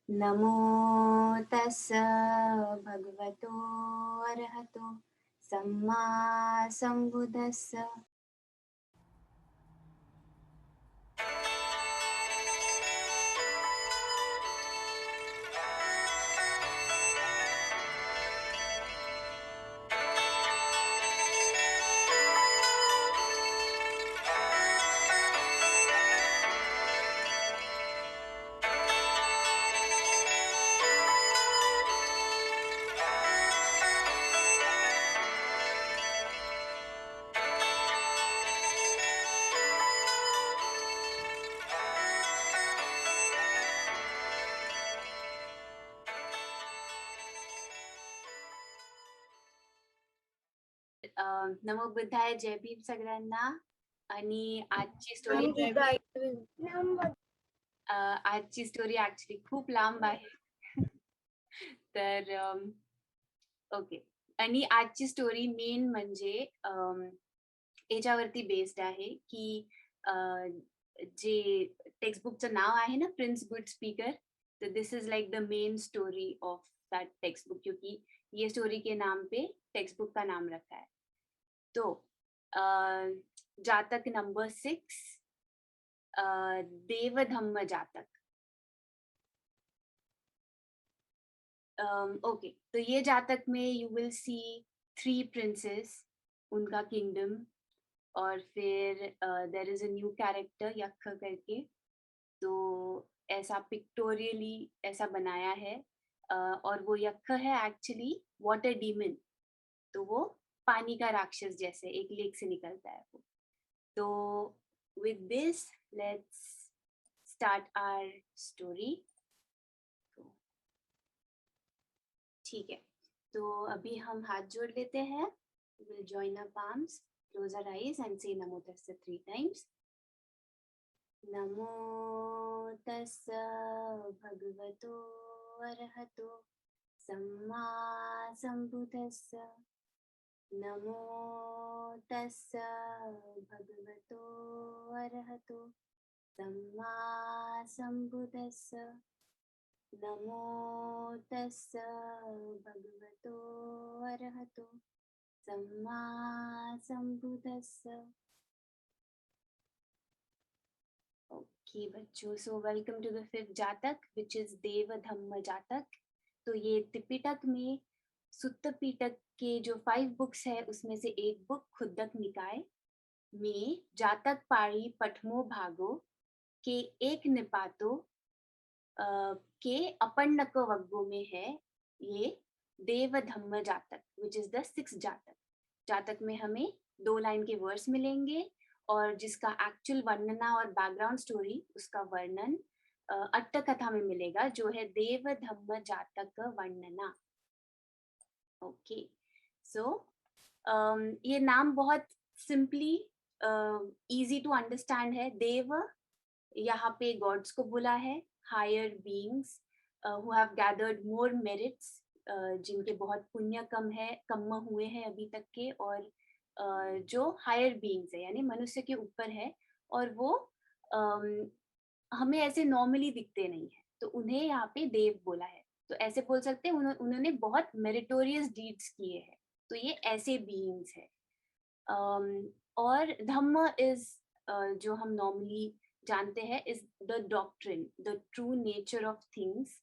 नमो तस्स भगवतो अरहतो सम्मा संबुद्धस्स। नमो बुद्धाय, जय भीम सगळ्यांना. आणि आजची स्टोरी आजची स्टोरी ऍक्च्युली खूप लांब आहे. तर ओके. आणि आजची स्टोरी मेन म्हणजे याच्यावरती बेस्ड आहे की जे टेक्स्टबुकचं नाव आहे ना, प्रिंस गुड स्पीकर. तो this is like the main story of that textbook, क्योंकि ये स्टोरी के नाम पे टेक्स्टबुक का नाम रखा है. तो जातक नंबर 6, देवधम्म जातक. ओके, तो ये जातक में यू विल सी 3 प्रिंसेस, उनका किंगडम. और फिर there is a new character yaksha करके. तो ऐसा पिक्टोरियली ऐसा बनाया है. और वो यक्ष है एक्चुअली वाटर डीमन. तो वो पानी का राक्षस जैसे एक लेक से निकलता है वो. तो with this, let's start our story. तो ठीक है, तो अभी हम हाथ जोड़ लेते हैं. We'll join our palms, close our eyes and say Namo Tassa 3 times. नमो तस्स भगवतो अरहतो सम्मा संबुद्धस्स. नमो तस्स भगवतो अरहतो सम्मा संबुद्धस्स. नमो तस्स भगवतो अरहतो सम्मा संबुद्धस्स. ओके बच्चों, so welcome to the fifth jataka which is देव धम्म जातक. तो ये त्रिपिटक में सुत्त पिटक के जो 5 बुक्स है उसमें से एक बुक खुद्दक निकाय में जातक पाड़ी पठमो भागो के एक निपातो के अपन्नक वग्गो में है ये देव धम्म जातक विच इज द 6th जातक. जातक में हमें 2 लाइन के वर्स मिलेंगे और जिसका एक्चुअल वर्णना और बैकग्राउंड स्टोरी उसका वर्णन अट्ट कथा में मिलेगा, जो है देव धम्म जातक वर्णना. ओके, सो ये नाम बहुत सिंपली इजी टू अंडरस्टैंड है. देव यहाँ पे गॉड्स को बोला है, higher beings who have gathered more merits, जिनके बहुत पुण्य कम हुए हैं अभी तक के, और जो हायर बीइंग्स है यानी मनुष्य के ऊपर है, और वो हमें ऐसे नॉर्मली दिखते नहीं है, तो उन्हें यहाँ पे देव बोला है. तो ऐसे बोल सकते हैं उन्होंने बहुत मेरिटोरियस डीड्स किए हैं, तो ये ऐसे बीइंग्स है. और धम्म इज जो हम नॉर्मली जानते हैं is the doctrine, the true nature of things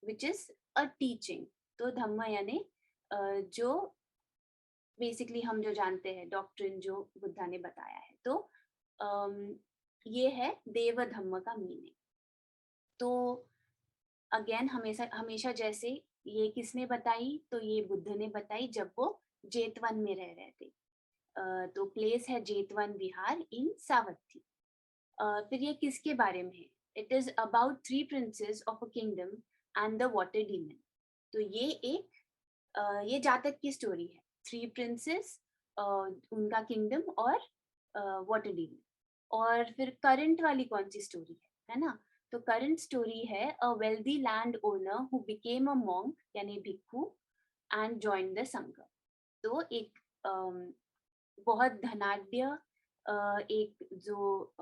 which is a teaching. तो धम्म यानी जो बेसिकली हम जो जानते हैं डॉक्ट्रिन जो बुद्धा ने बताया है. तो ये है देव धम्म का मीनिंग. तो अगेन हमेशा हमेशा जैसे ये किसने बताई, तो ये बुद्ध ने बताई जब वो जेतवन में रह रहे थे. तो प्लेस है जेतवन बिहार इन सावथी. फिर ये किसके बारे में है? It is about 3 princess of a kingdom and the water demon. तो ये एक ये जातक की स्टोरी है. 3 प्रिंसेस, उनका किंगडम और वाटर डीमन. और फिर करंट वाली कौन सी स्टोरी है ना? तो करंट स्टोरी है a wealthy land owner who became a monk यानी भिक्खू एंड जॉइन द संघ. तो एक बहुत धनाढ्य एक जो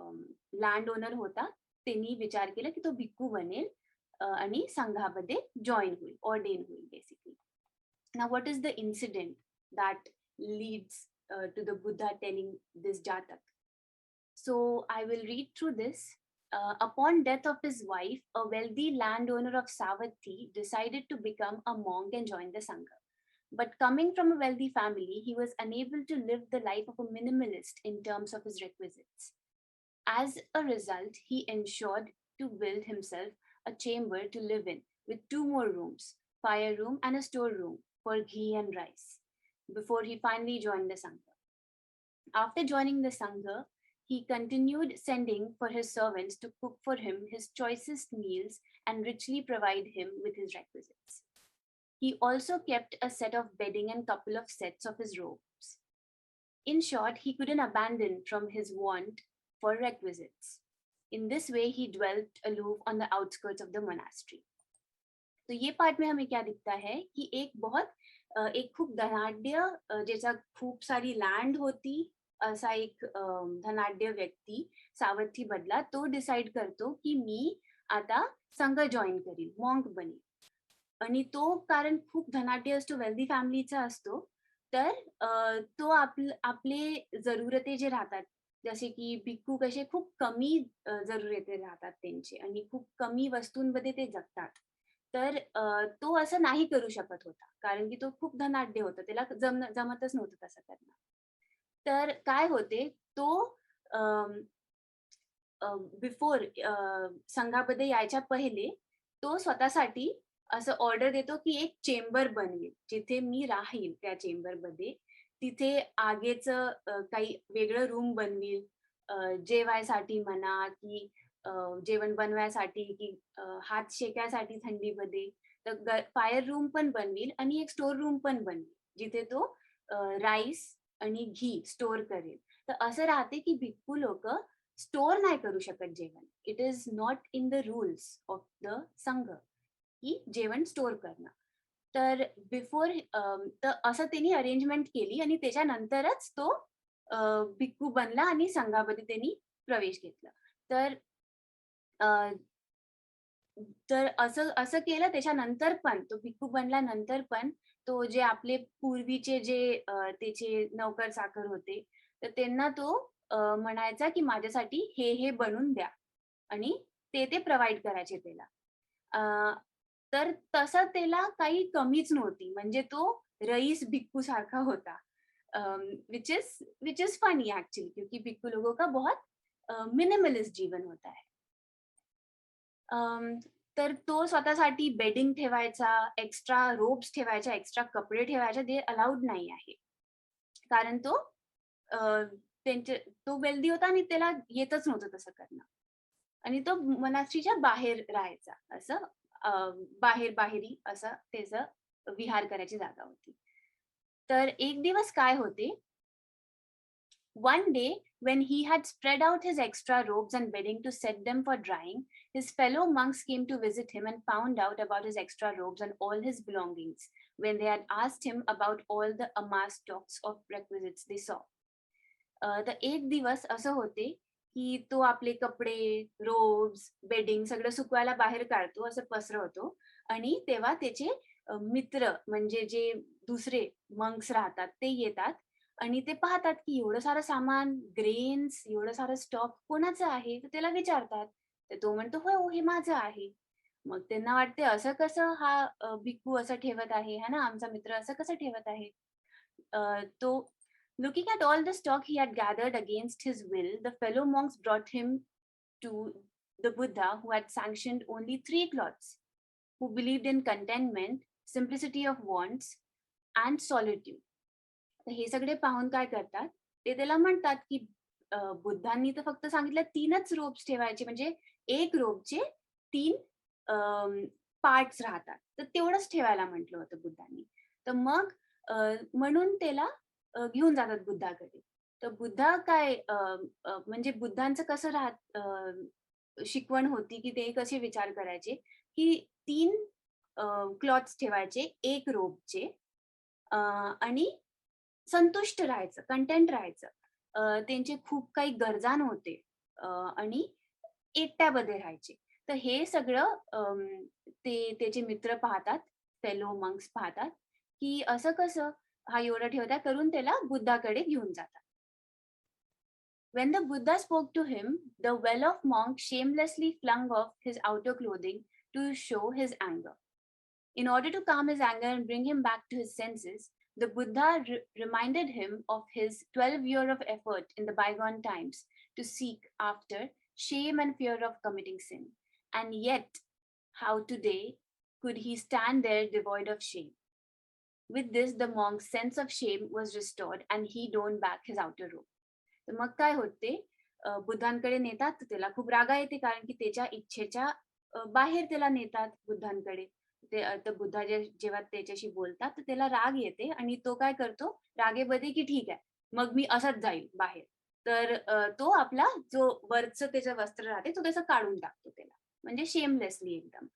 लँड ओनर होता, त्यांनी विचार केला की तो भिक्खू बनेल आणि संघामध्ये जॉईन होईल, ऑर्डेन होईल basically. Now, what is the incident that leads to the Buddha telling this Jatak? So, I will read through this. Upon death of his wife, a wealthy landowner of Savatthi decided to become a monk and join the Sangha. But coming from a wealthy family, he was unable to live the life of a minimalist in terms of his requisites. As a result, he ensured to build himself a chamber to live in with 2 more rooms, fire room and a storeroom for ghee and rice, before he finally joined the Sangha. After joining the Sangha, he continued sending for his servants to cook for him his choicest meals and richly provide him with his requisites. He also kept a set of bedding and couple of sets of his robes. In short, he couldn't abandon from his want for requisites. In this way, he dwelt aloof on the outskirts of the monastery. तो ये part में हमें क्या दिखता है कि एक खूप धनाढ्य ज्याचा खूप सारी लँड होती असा एक धनाढ्य व्यक्ती सावथी बदला तो डिसाइड करतो की मी आता संघ जॉईन करील, मॉन्क बनेल. आणि तो कारण खूप धनाढ्य असतो, वेल्दी फॅमिलीचा असतो, तर तो आपले जरुरते जे राहतात, जसे की भिक्खू कसे खूप कमी जरुरते राहतात त्यांचे आणि खूप कमी वस्तूंमध्ये ते जगतात. तर तो असं नाही करू शकत होता, कारण की तो खूप धनाढ्य होता, त्याला जमतच नव्हतं तसं करणं. तर काय होते, तो बिफोर संघामध्ये यायच्या पहिले तो स्वतःसाठी असं ऑर्डर देतो की एक चेंबर बनवेल, जिथे मी राहील त्या चेंबरमध्ये. तिथे आगीचं काही वेगळं रूम बनवील, जेवायसाठी म्हणा की जेवण बनवायसाठी की हात शेकायसाठी थंडीमध्ये. तर फायर रूम पण बनवील आणि एक स्टोअर रूम पण बनवील, जिथे तो राईस आणि घी स्टोअर करेल. तर असं राहते की भिक्खू लोकं स्टोअर नाही करू शकत जेवण. It is not in the rules of the संघ की जेवण स्टोअर करणं. तर बिफोर तर असं त्यांनी अरेंजमेंट केली आणि त्याच्यानंतरच तो भिक्खू बनला आणि संघामध्ये त्यांनी प्रवेश घेतला. तर तर असं असं केलं त्याच्यानंतर पण तो भिक्खू बनल्यानंतर पण तो जे आपले पूर्वीचे जे त्याचे नोकर-चाकर होते, तर त्यांना तो म्हणायचा की माझ्यासाठी हे बनवून द्या आणि ते प्रोव्हाईड करायचे त्याला. तर तसं त्याला काही कमीच नव्हती. म्हणजे तो रईस भिक्खू सारखा होता. व्हिच इज फनी एक्चुअली क्योंकि भिक्खू लोगों का बहुत मिनिमलिस्ट जीवन होता है. तर तो स्वतःसाठी बेडिंग ठेवायचा, एक्स्ट्रा रोब्स ठेवायच्या, एक्स्ट्रा कपडे ठेवायचे ते अलाउड नाही आहे. कारण तो तो वेल्दी होता आणि त्याला येतच नव्हतं तसं करणं. आणि तो मोनास्ट्रीच्या बाहेर राहायचा. असं बाहेरी असं त्याचं विहार करायची जागा होती. तर एक दिवस काय होते, one day, when he had spread out his extra robes and bedding to set them for drying, his fellow monks came to visit him and found out about his extra robes and all his belongings when they had asked him about all the amassed stocks of requisites they saw. तर एक दिवस असं होते की तो आपले कपडे, ropes, bedding सगळं सुकवायला बाहेर काढतो, असं पसरवतो आणि तेव्हा त्याचे मित्र म्हणजे जे दुसरे मंक्स राहतात ते येतात आणि ते पाहतात की एवढं सारं सामान, ग्रेन्स, एवढं सारं स्टॉक कोणाचं आहे? तर त्याला विचारतात. तर तो म्हणतो, "हो, हे माझं आहे." मग त्यांना वाटते असं कसं हा भिक्खू असं ठेवत आहे, है ना, आमचा मित्र असं कसं ठेवत आहे? तो looking at all the stock he had gathered against his will, the fellow monks brought him to the Buddha, who had sanctioned only 3 cloths, who believed in contentment, simplicity of wants, and solitude. तर हे सगळे पाहून काय करतात, ते त्याला म्हणतात की बुद्धांनी तर फक्त सांगितलं 3च रोब्स ठेवायचे, म्हणजे एक रोबचे 3 पार्ट्स राहतात. तर तेवढंच ठेवायला म्हटलं होतं बुद्धांनी. तर मग म्हणून त्याला घेऊन जातात बुद्धाकडे. तर बुद्धा काय म्हणजे बुद्धांचं कसं शिकवण होती, की ते कसे विचार करायचे, की 3 क्लॉथ्स ठेवायचे, एक रोबचे आणि संतुष्ट राहायचं, कंटेंट राहायचं. त्यांचे खूप काही गरजा नव्हते आणि एकट्यामध्ये राहायचे. तर हे सगळं त्याचे मित्र पाहतात, फेलो मंक्स पाहतात, की असं कसं हा एवढं ठेवताय, करून त्याला बुद्धाकडे घेऊन जातात. When the Buddha spoke to him, the well-off monk shamelessly flung off his outer clothing to show his anger. In order to calm his anger and bring him back to his senses, the Buddha reminded him of his 12 years of effort in the bygone times to seek after shame and fear of committing sin. And yet, how today could he stand there devoid of shame? With this, the monk's sense of shame was restored and he donned back his outer robe. तर मग काय होते, बुद्धांकडे नेतात, तर त्याला खूप रागा येते, कारण की त्याच्या इच्छेच्या बाहेर त्याला नेतात बुद्धांकडे. तर बुद्धा जेव्हा त्याच्याशी बोलतात, तर त्याला राग येते आणि तो काय करतो, रागेमध्ये की ठीक आहे, मग मी असाच जाईल बाहेर. तर तो आपला जो वरचं त्याचं वस्त्र राहते, तो त्याचं काढून टाकतो त्याला. म्हणजे शेमलेसली एकदम.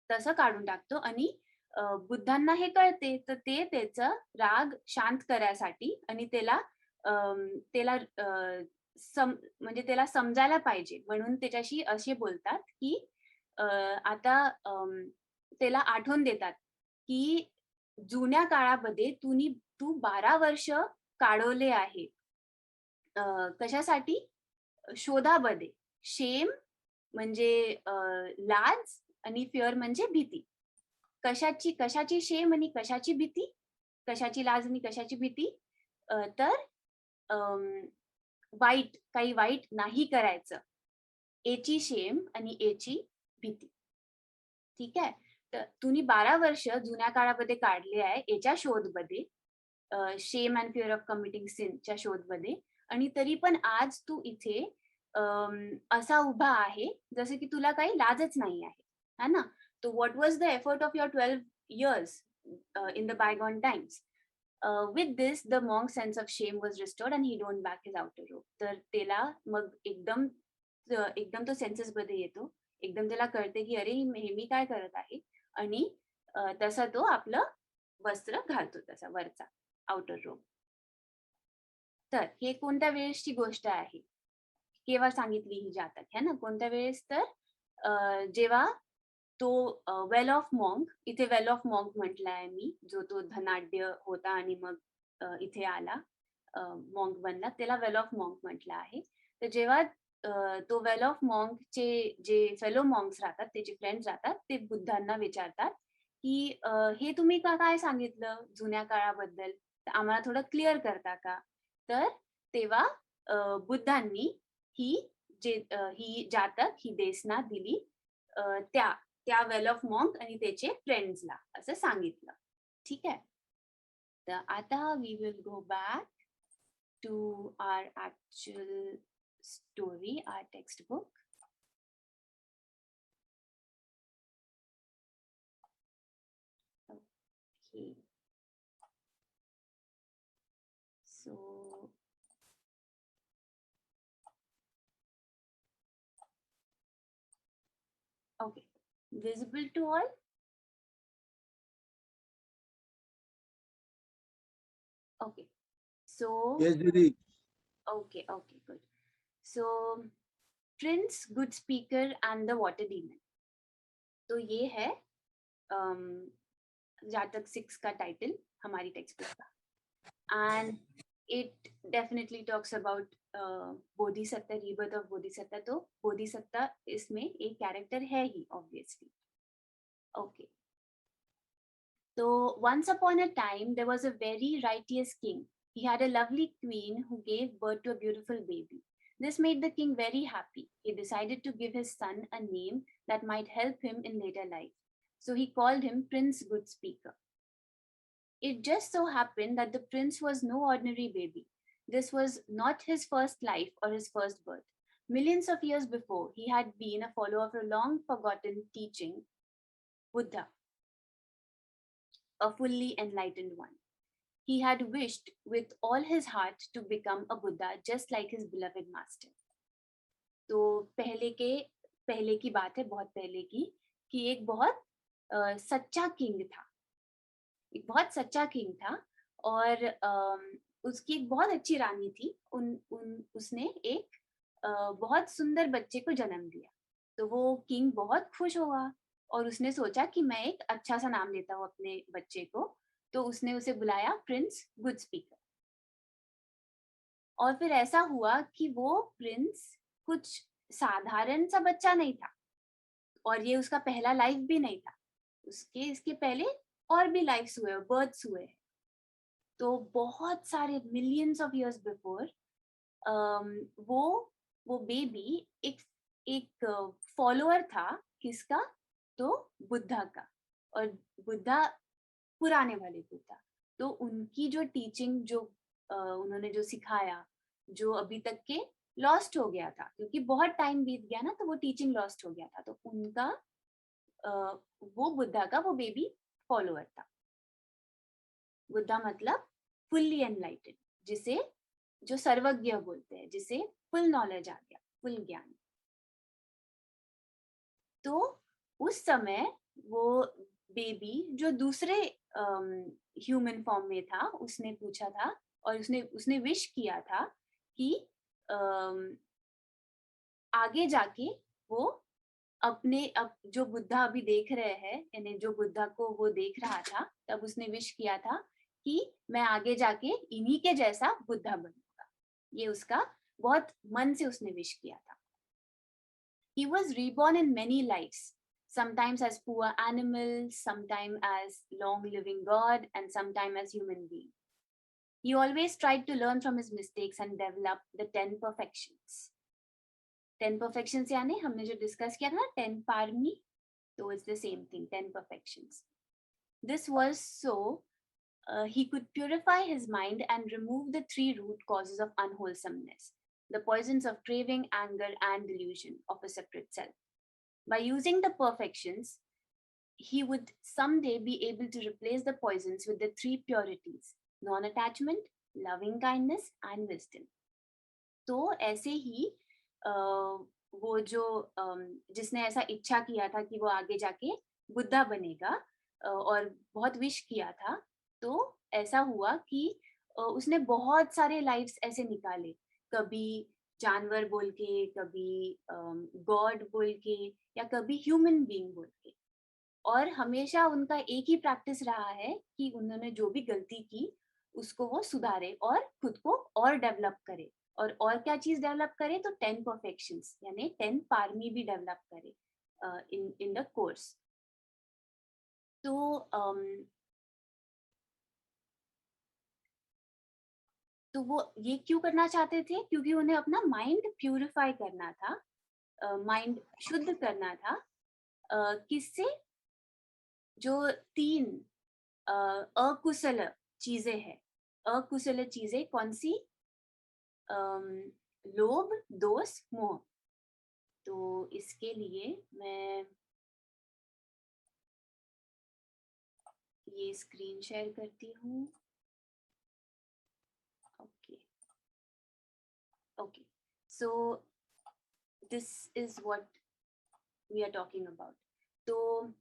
तसं काढून टाकतो आणि बुद्धांना हे कळते, तर ते त्याचा राग शांत करायसाठी आणि त्याला त्याला म्हणजे त्याला समजायला पाहिजे म्हणून त्याच्याशी असे बोलतात, की आता त्याला आठवण देतात, की जुन्या काळामध्ये तू 12 वर्ष काढवले आहे. कशासाठी? शोधामध्ये. शेम म्हणजे लाज आणि फिअर म्हणजे भीती. कशाची शेम आणि कशाची भीती? कशाची लाज आणि कशाची भीती? तर काही वाईट नाही करायचं. याची शेम आणि याची भीती. ठीक आहे? तर तुम्ही 12 वर्ष जुन्या काळामध्ये काढले आहे याच्या शोधमध्ये, shame and fear of committing सिनच्या शोधमध्ये, आणि तरी पण आज तू इथे असा उभा आहे जसं की तुला काही लाजच नाही आहे. है ना? तो what was the effort of your 12 years in the bygone times? With this, the monk's sense of shame was restored and he donned back his outer robe. तर त्याला मग एकदम तो सेन्सेस मध्ये येतो. एकदम त्याला कळते की अरे हे मी काय करत आहे, आणि तसा तो आपलं वस्त्र घालतो, तसा वरचा आउटर रोब. तर हे कोणत्या वेळेसची गोष्ट आहे, केव्हा सांगितली ही जातक है ना? कोणत्या वेळेस? तर जेव्हा तो वेल ऑफ मॉन्क, इथे वेल ऑफ मॉन्क म्हटलाय मी, जो तो धनाढ्य होता आणि मग इथे आला, मॉन्क बनला, त्याला वेल ऑफ मॉन्क म्हटलं आहे. तर जेव्हा तो वेल ऑफ मॉन्कचे जे फेलो मॉन्क्स राहतात, त्याचे फ्रेंड्स राहतात, ते बुद्धांना विचारतात, की हे तुम्ही काय सांगितलं जुन्या काळाबद्दल, तर आम्हाला थोडं क्लिअर करता का? तर तेव्हा बुद्धांनी ही जातक ही देसना दिली त्या वेल ऑफ मॉन्क आणि त्याचे फ्रेंड्सला, असं सांगितलं. ठीक आहे? तर आता we will go back to our actual story, our textbook. Okay. So, okay. Visible to all? Okay. So, yes, Didi. Okay, good. So, Prince, Good Speaker and the Water Demon. तो ये है जातक 6 का टाइटल हमारी text book का, and it definitely talks about Bodhisatta, rebirth of Bodhisatta. तो बोधिसत्ता इसमें एक कैरेक्टर है ही obviously. Okay. So once upon a time there was a very righteous king. He had a lovely queen who gave birth to a beautiful baby. This made the king very happy. He decided to give his son a name that might help him in later life. So he called him Prince Good Speaker. It just so happened that the prince was no ordinary baby. This was not his first life or his first birth. Millions of years before, he had been a follower of a long forgotten teaching, Buddha, a fully enlightened one. He had wished with all his heart to become a Buddha just like his beloved master. तो पहले की बात है, बहुत पहले की, कि एक बहुत सच्चा किंग था. एक बहुत सच्चा किंग था और उसकी एक बहुत अच्छी रानी थी. उसने एक बहुत सुंदर बच्चे को जन्म दिया। तो वो किंग बहुत खुश हुआ और उसने सोचा कि मैं एक अच्छा सा नाम देता हूँ अपने बच्चे को। तो उसने उसे बुलाया प्रिंस गुड स्पीकर। और फिर ऐसा हुआ कि वो प्रिंस कुछ साधारण सा बच्चा नहीं था, और ये उसका पहला लाइफ भी नहीं था। उसके इसके पहले और भी लाइफ्स हुए, बर्थ्स हुए। तो बहुत सारे मिलियंस ऑफ इयर्स बिफोर वो वो बेबी एक एक फॉलोअर था। किसका? तो बुद्धा का। और बुद्धा पुराने वाले बुद्धा। तो उनकी जो टीचिंग, जो उन्होंने जो सिखाया, जो अभी तक के लॉस्ट हो गया था, क्योंकि बहुत टाइम बीत गया ना, तो वो टीचिंग लॉस्ट हो गया था। तो उनका अ, वो बुद्धा का वो बेबी फॉलोअर था। बुद्धा मतलब फुल्ली एनलाइटेड, जिसे जो सर्वज्ञ बोलते हैं, जिसे फुल नॉलेज आ गया, फुल ज्ञान। तो उस समय वो बेबी जो दूसरे ह्यूमन फॉर्म में था, उसने पूछा था और उसने उसने विश किया था कि आगे जाके वो अपने जो बुद्धा अभी देख रहे हैं, यानी जो बुद्धा को वो देख रहा था, तब उसने विश किया था कि मैं आगे जाके इन्हीं के जैसा बुद्धा बनूंगा। ये उसका बहुत मन से उसने विश किया था। He was reborn in many lives, sometimes as poor animal, sometimes as long-living God, and sometimes as human being. He always tried to learn from his mistakes and develop the 10 perfections. 10 perfections यानी हमने जो discuss किया था ना, 10 parmi, so it's the same thing, 10 perfections. This was so he could purify his mind and remove the three root causes of unwholesomeness, the poisons of craving, anger, and delusion of a separate self. By using the perfections, he would someday be able to replace the poisons with the three purities: non attachment, loving kindness, and wisdom. तो ऐसे ही वो जो जिसने ऐसा इच्छा किया था कि वो आगे जाके बुद्धा बनेगा, और बहुत विश किया था, तो ऐसा हुआ कि उसने बहुत सारे लाइफ्स ऐसे निकाले। कभी जानवर बोल के, कभी गॉड बोल के, या कभी ह्यूमन बीइंग बोल के। और हमेशा उनका एक ही प्रैक्टिस रहा है कि उन्होंने जो भी गलती की उसको वो सुधारे और खुद को और डेवलप करे। और क्या चीज डेवलप करे? तो 10 परफेक्शंस यानी 10 पारमी भी डेवलप करे इन इन द कोर्स। तो तो वो ये क्यों करना चाहते थे? क्योंकि उन्हें अपना माइंड प्यूरिफाई करना था, माइंड शुद्ध करना था। किससे? जो तीन अकुशल चीजें हैं। अकुशल चीजें कौन सी? लोभ, दोष, मोह। तो इसके लिए मैं ये स्क्रीन शेयर करती हूँ। Okay okay, so this is what we are talking about. तो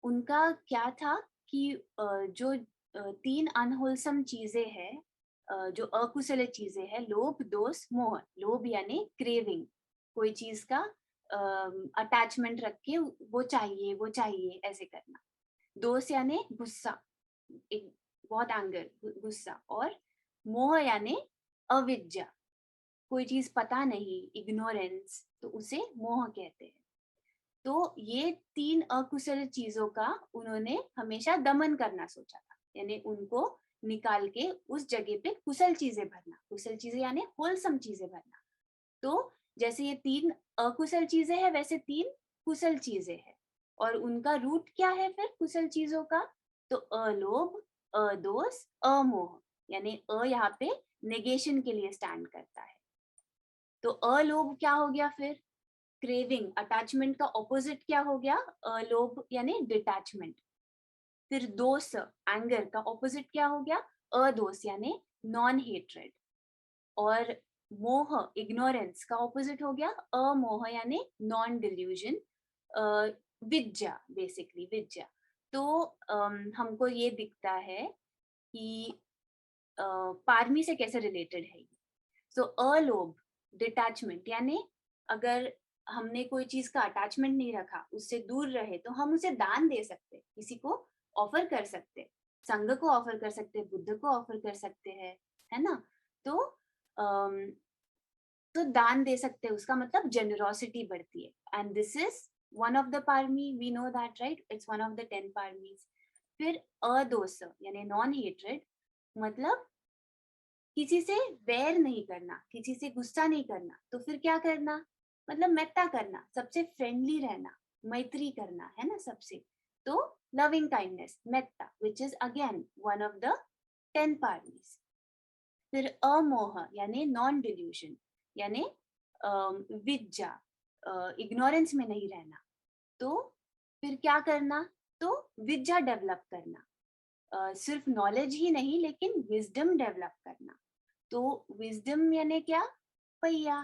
उनका क्या था कि जो तीन अनहोलसम चीजें हैं, जो अकुशल चीजें हैं, लोभ, दोष, मोह। लोभ यानी क्रेविंग, कोई चीज का अटैचमेंट रख के वो चाहिए ऐसे करना। दोष यानी गुस्सा, एक बहुत एंगर, गुस्सा। और मोह यानी अविद्या, कोई चीज पता नहीं, इग्नोरेंस, तो उसे मोह कहते हैं। तो ये तीन अकुशल चीजों का उन्होंने हमेशा दमन करना सोचा था, यानी उनको निकाल के उस जगह पे कुशल चीजें भरना। कुशल चीजें यानी होलसम चीजें भरना। तो जैसे ये तीन अकुशल चीजें हैं, वैसे तीन कुशल चीजें हैं। और उनका रूट क्या है फिर कुशल चीजों का? तो अलोभ, अदोष, अमोह। यानी अ यहाँ पे नेगेशन के लिए स्टैंड करता है। तो अलोभ क्या हो गया फिर? क्रेविंग, अटैचमेंट का ऑपोजिट क्या हो गया? लोभ यानी डिटैचमेंट। फिर दोष, एंगर का ऑपोजिट क्या हो गया? अदोष यानी नॉन हेट्रेड। और मोह, इग्नोरेंस का ऑपोजिट हो गया अमोह यानी नॉन डिल्यूजन। विद्या, बेसिकली विद्या। तो हमको ये दिखता है कि पारमी से कैसे रिलेटेड है। सो अलोभ डिटैचमेंट, यानी अगर हमने कोई चीज का अटैचमेंट नहीं रखा, उससे दूर रहे, तो हम उसे दान दे सकते, किसी को ऑफर कर सकते, संघ को ऑफर कर सकते, बुद्ध को ऑफर कर सकते हैं, है ना। तो अम, तो दान दे सकते हैं, उसका मतलब जेनरोसिटी बढ़ती है। And this is one of the parami, we know that, right, it's one of the 10 paramis. फिर अदोष यानी नॉन हेट्रेड, मतलब किसी से वैर नहीं करना, किसी से गुस्सा नहीं करना। तो फिर क्या करना, मतलब मेत्ता करना, सबसे फ्रेंडली रहना, मैत्री करना, है ना सबसे। तो loving kindness, metta, which is again one of the 10 paramis. फिर अमोह यानी नॉन डिल्यूशन, यानी विद्या, इग्नोरेंस में नहीं रहना। तो फिर क्या करना, तो विद्या डेवलप करना, सिर्फ नॉलेज ही नहीं लेकिन विजडम डेवलप करना। तो विजडम यानी क्या, पैया।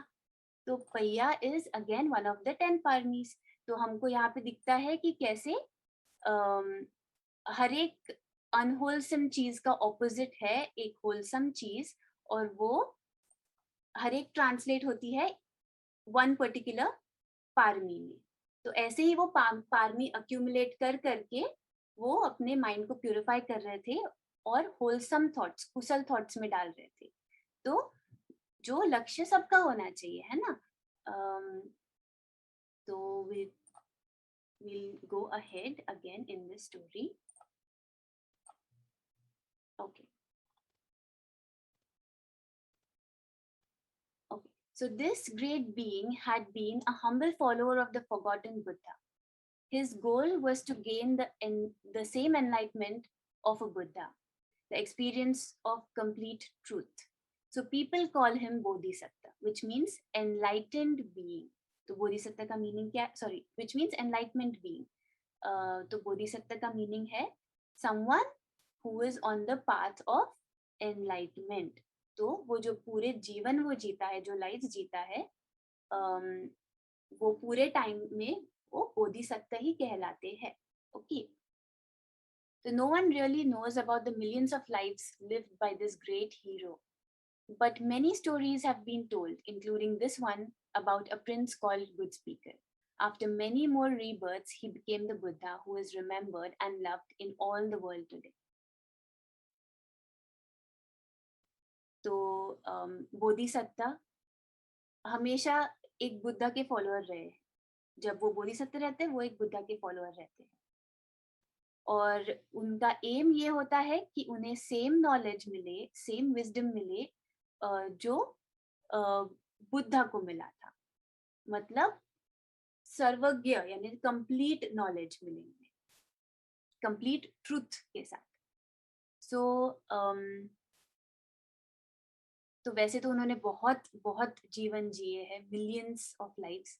तो पैया is again one of the 10 पारमीज। तो हमको यहाँ पे दिखता है कि कैसे हर एक अनहोलसम चीज का ऑपोजिट है एक होलसम चीज, और वो हर एक ट्रांसलेट होती है वन पर्टिकुलर पारमी में। तो ऐसे ही वो पारमी अक्यूमुलेट कर करके वो अपने माइंड को प्यूरिफाई कर रहे थे और होलसम थॉट्स, कुशल थॉट्स में डाल रहे थे। तो जो लक्ष्य सबका होना चाहिए, है ना। तो we'll go ahead again in this story. Okay. Okay. So this great being had been a humble follower of the forgotten Buddha. His goal was to gain the same enlightenment of a Buddha, the experience of complete truth. So people call him Bodhisattva, which means enlightened being. तो बोधिसत्व का meaning क्या, sorry, which means enlightenment being. तो बोधिसत्व का meaning है someone who is on the path of enlightenment. तो वो जो पूरे जीवन वो जीता है, जो लाइफ जीता है, वो पूरे टाइम में वो बोधिसत्व ही कहलाते हैं। Okay. So no one really knows about the millions of lives lived by this great hero. But many stories have been told, including this one about a prince called Good Speaker. After many more rebirths, he became the Buddha who is remembered and loved in all the world today. तो बोधिसत्व हमेशा एक बुद्धा के follower रहे। जब वो बोधिसत्व रहते हैं, वो एक बुद्धा के फॉलोअर रहते हैं, और उनका एम ये होता है कि उन्हें सेम नॉलेज मिले, सेम विजडम मिले जो बुद्धा को मिला था। मतलब सर्वज्ञ यानी कंप्लीट नॉलेज मिलेंगे, कंप्लीट ट्रुथ के साथ। सो तो वैसे तो उन्होंने बहुत बहुत जीवन जिए हैं, मिलियंस ऑफ लाइव्स,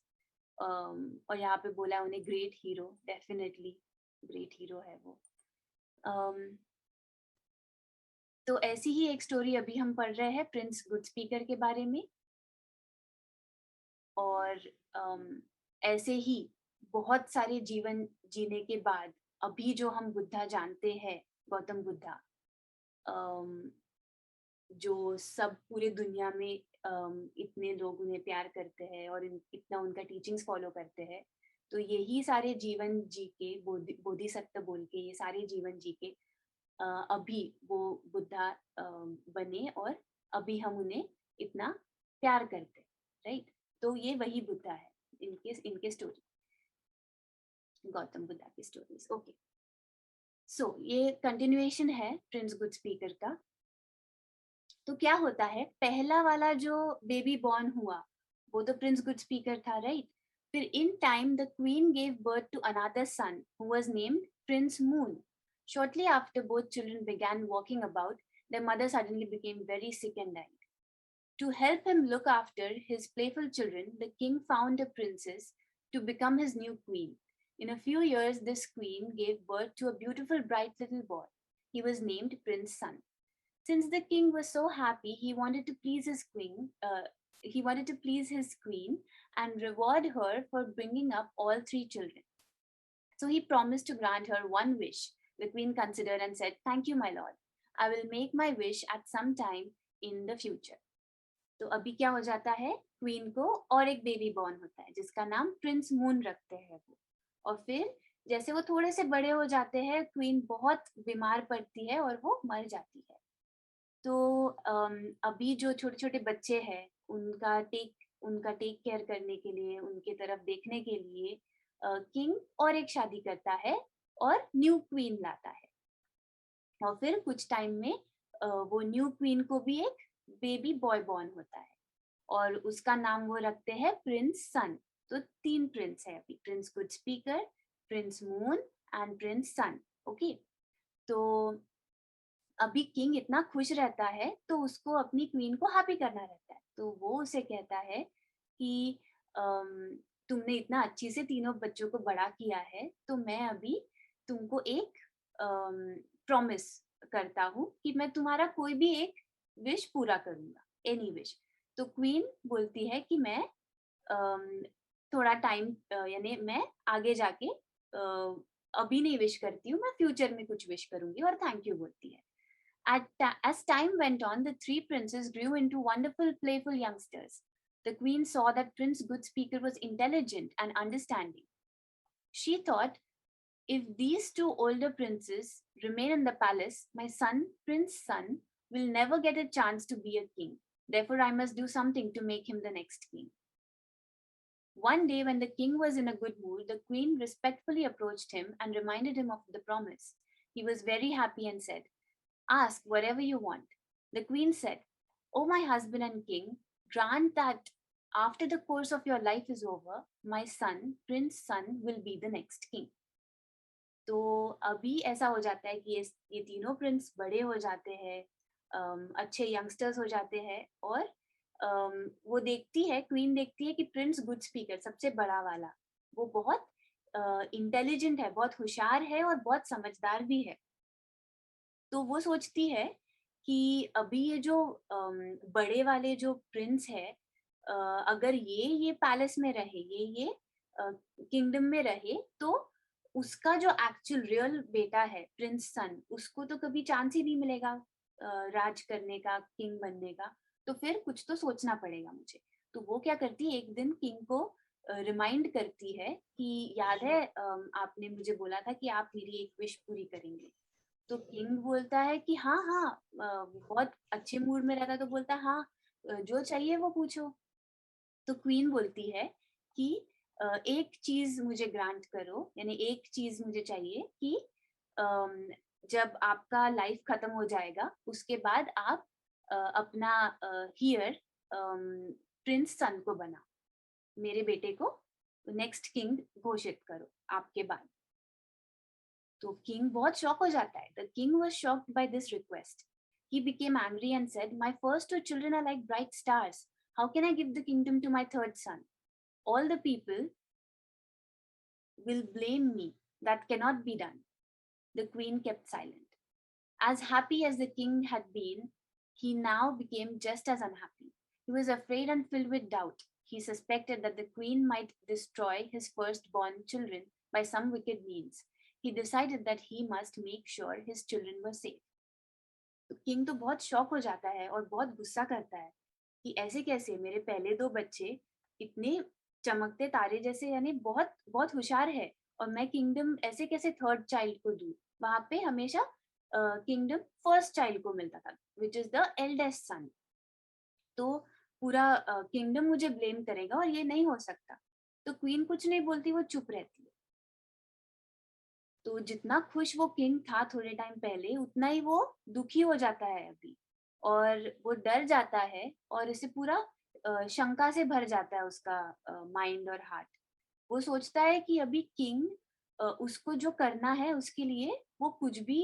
और यहाँ पे बोला है उन्हें great hero, definitely great hero है वो। तो ऐसी ही एक स्टोरी अभी हम पढ़ रहे हैं प्रिंस गुड स्पीकर के बारे में। और ऐसे ही बहुत सारे जीवन जीने के बाद अभी जो हम बुद्धा जानते हैं, गौतम बुद्धा, जो सब पूरे दुनिया में इतने लोग उन्हें प्यार करते हैं और इतना उनका टीचिंग्स फॉलो करते हैं। तो यही सारे जीवन जी के, बोधिसत्व बोल के ये सारे जीवन जी के अभी वो बुद्धा बने और अभी हम उन्हें इतना प्यार करते, राइट। तो ये वही बुद्धा है, इनके स्टोरी, गौतम बुद्धा की स्टोरीज। ओके, सो ये कंटिन्यूएशन है प्रिंस गुड स्पीकर का। तो क्या होता है, पहला वाला जो बेबी बॉर्न हुआ वो तो प्रिंस गुड स्पीकर था, राइट। फिर in time the queen gave birth to another son who was named prince moon. Shortly after both children began walking about, their mother suddenly became very sick and died. To help him look after his playful children, the king found a princess to become his new queen. In a few years, this queen gave birth to a beautiful, bright little boy. He was named Prince Sun. Since the king was so happy, he wanted to please his queen. And reward her for bringing up all three children. So he promised to grant her one wish. The queen considered and said, "Thank you, my lord. I will make my wish at some time in the future." तो अभी क्या हो जाता है, queen को और एक baby born होता है जिसका नाम प्रिंस मून रखते हैं वो। और फिर जैसे वो थोड़े से बड़े हो जाते हैं, क्वीन बहुत बीमार पड़ती है और वो मर जाती है। तो अभी जो छोटे-छोटे बच्चे हैं, उनका टेक केयर करने के लिए, उनकी तरफ देखने के लिए किंग और एक शादी करता है और न्यू क्वीन लाता है। और फिर कुछ टाइम में वो न्यू क्वीन को भी एक बेबी बॉय बॉर्न होता है और उसका नाम वो रखते हैं प्रिंस सन। तो 3 प्रिंस है अभी, prince good speaker, prince moon and prince sun. Okay, तो अभी किंग इतना खुश रहता है तो उसको अपनी क्वीन को हैप्पी करना रहता है। तो वो उसे कहता है कि तुमने इतना अच्छी से तीनों बच्चों को बड़ा किया है, तो मैं अभी तुमको एक प्रॉमिस करता हूँ कि मैं तुम्हारा कोई भी एक विश पूरा करूँगा, एनी विश। तो क्वीन बोलती है कि मैं अम, थोड़ा टाइम यानी मैं आगे जाके अभी नहीं विश करती हूँ, मैं फ्यूचर में कुछ विश करूँगी और थैंक यू बोलती है। As time went on, the three princes grew into wonderful, playful youngsters. The queen saw that Prince Goodspeaker was intelligent and understanding. She thought, if these two older princes remain in the palace, my son, Prince Sun, will never get a chance to be a king. Therefore, I must do something to make him the next king. One day, when the king was in a good mood, the queen respectfully approached him and reminded him of the promise. He was very happy and said, ask whatever you want. The queen said, O my husband and king, grant that after the course of your life is over, my son, Prince Sun, will be the next king. तो अभी ऐसा हो जाता है कि ये तीनों Prince बड़े हो जाते हैं, अच्छे यंगस्टर्स हो जाते हैं और वो देखती है, क्वीन देखती है कि प्रिंस गुड स्पीकर सबसे बड़ा वाला, वो बहुत इंटेलिजेंट है, बहुत होशियार है और बहुत समझदार भी है। तो वो सोचती है कि अभी ये जो बड़े वाले जो प्रिंस है, अगर ये पैलेस में रहे, ये किंगडम में रहे, तो उसका जो एक्चुअल रियल बेटा है प्रिंस सन, उसको तो कभी चांस ही नहीं मिलेगा राज करने का, किंग बनने का। तो फिर कुछ तो सोचना पड़ेगा मुझे। तो वो क्या करती है, एक दिन किंग को रिमाइंड करती है कि याद है आपने मुझे बोला था कि आप मेरी एक विश पूरी करेंगे। तो किंग बोलता है कि हाँ, हाँ, बहुत अच्छे मूड में रहता है तो बोलता है हाँ, जो चाहिए वो पूछो। तो क्वीन बोलती है कि एक चीज़ मुझे ग्रांट करो, यानी एक चीज़ मुझे चाहिए कि अम, जब आपका लाइफ खत्म हो जाएगा, उसके बाद आप अपना हियर प्रिंस सन को बनाओ, मेरे बेटे को नेक्स्ट किंग घोषित करो आपके बाद। तो किंग बहुत शॉक हो जाता है। The king was shocked by this request. He became angry and said, my first two children are like bright stars. How can I give the kingdom to my third son? All the people will blame me. That cannot be done. The queen kept silent. As happy as the king had been, he now became just as unhappy. He was afraid and filled with doubt. He suspected that the queen might destroy his firstborn children by some wicked means. He decided that he must make sure his children were safe. तो king तो बहुत shock हो जाता है और बहुत गुस्सा करता है कि ऐसे कैसे मेरे पहले 2 बच्चे इतने चमकते तारे जैसे, यानी बहुत बहुत होशियार है, और मैं किंगडम ऐसे कैसे थर्ड चाइल्ड को दूँ? वहाँ पे हमेशा किंगडम फर्स्ट चाइल्ड को मिलता था, which is the eldest son. तो पूरा किंगडम मुझे ब्लेम करेगा और ये नहीं हो सकता। तो क्वीन कुछ नहीं बोलती, वो चुप रहती है। तो जितना खुश वो किंग था थोड़े टाइम पहले, उतना ही वो दुखी हो जाता है अभी, और वो डर जाता है और इसे पूरा शंका से भर जाता है उसका माइंड और हार्ट। वो सोचता है कि अभी किंग उसको जो करना है उसके लिए वो कुछ भी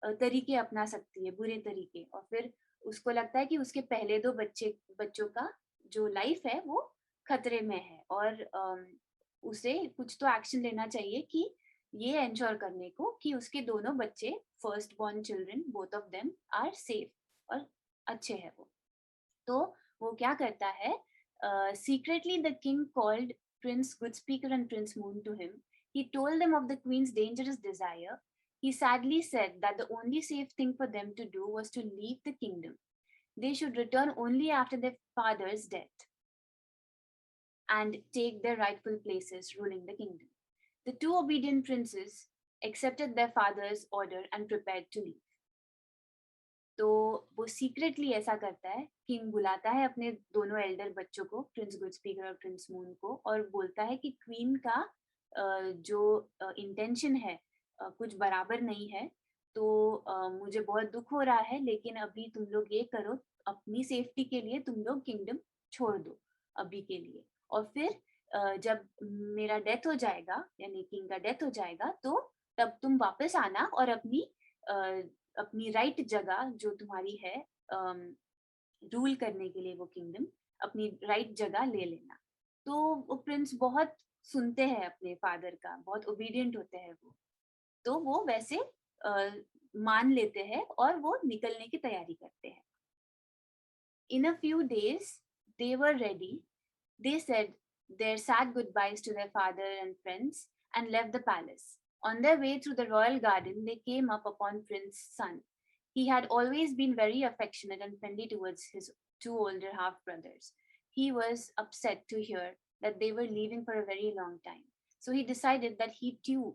तरीके अपना सकती है, बुरे तरीके, और फिर उसको लगता है कि उसके पहले 2 बच्चों का जो लाइफ है वो खतरे में है, और उसे कुछ तो एक्शन लेना चाहिए कि ये एंश्योर करने को कि उसके दोनों बच्चे, first born children, both of them are safe और अच्छे हैं वो। तो वो क्या करता है, secretly the king called Prince Goodspeaker and Prince Moon to him. He told them of the queen's dangerous desire. He sadly said that the only safe thing for them to do was to leave the kingdom. They should return only after their father's death. and take their rightful places ruling the kingdom. The two obedient princes accepted their father's order and prepared to leave. तो वो secretly ऐसा करता है, king बुलाता है अपने दोनों Elder बच्चों को, प्रिंस गुड स्पीकर और प्रिंस मून को, और बोलता है कि क्वीन का जो इंटेंशन है कुछ बराबर नहीं है, तो मुझे बहुत दुख हो रहा है, लेकिन अभी तुम लोग ये करो, अपनी सेफ्टी के लिए तुम लोग किंगडम छोड़ दो अभी के लिए, और फिर जब मेरा डेथ हो जाएगा, यानी किंग का डेथ हो जाएगा, तो तब तुम वापस आना और अपनी राइट जगह जो तुम्हारी है रूल करने के लिए वो किंगडम, अपनी राइट जगह ले लेना। तो वो प्रिंस बहुत सुनते हैं अपने फादर का, बहुत ओबीडियंट होते हैं वो, तो वो वैसे मान लेते हैं और वो निकलने की तैयारी करते हैं। In a few days they were ready. They said their sad goodbyes to their father and friends and left the palace. On their way through the royal garden, they came up upon Prince's son. He had always been very affectionate and friendly towards his two older half brothers. He was upset to hear that they were leaving for a very long time. So he decided that he too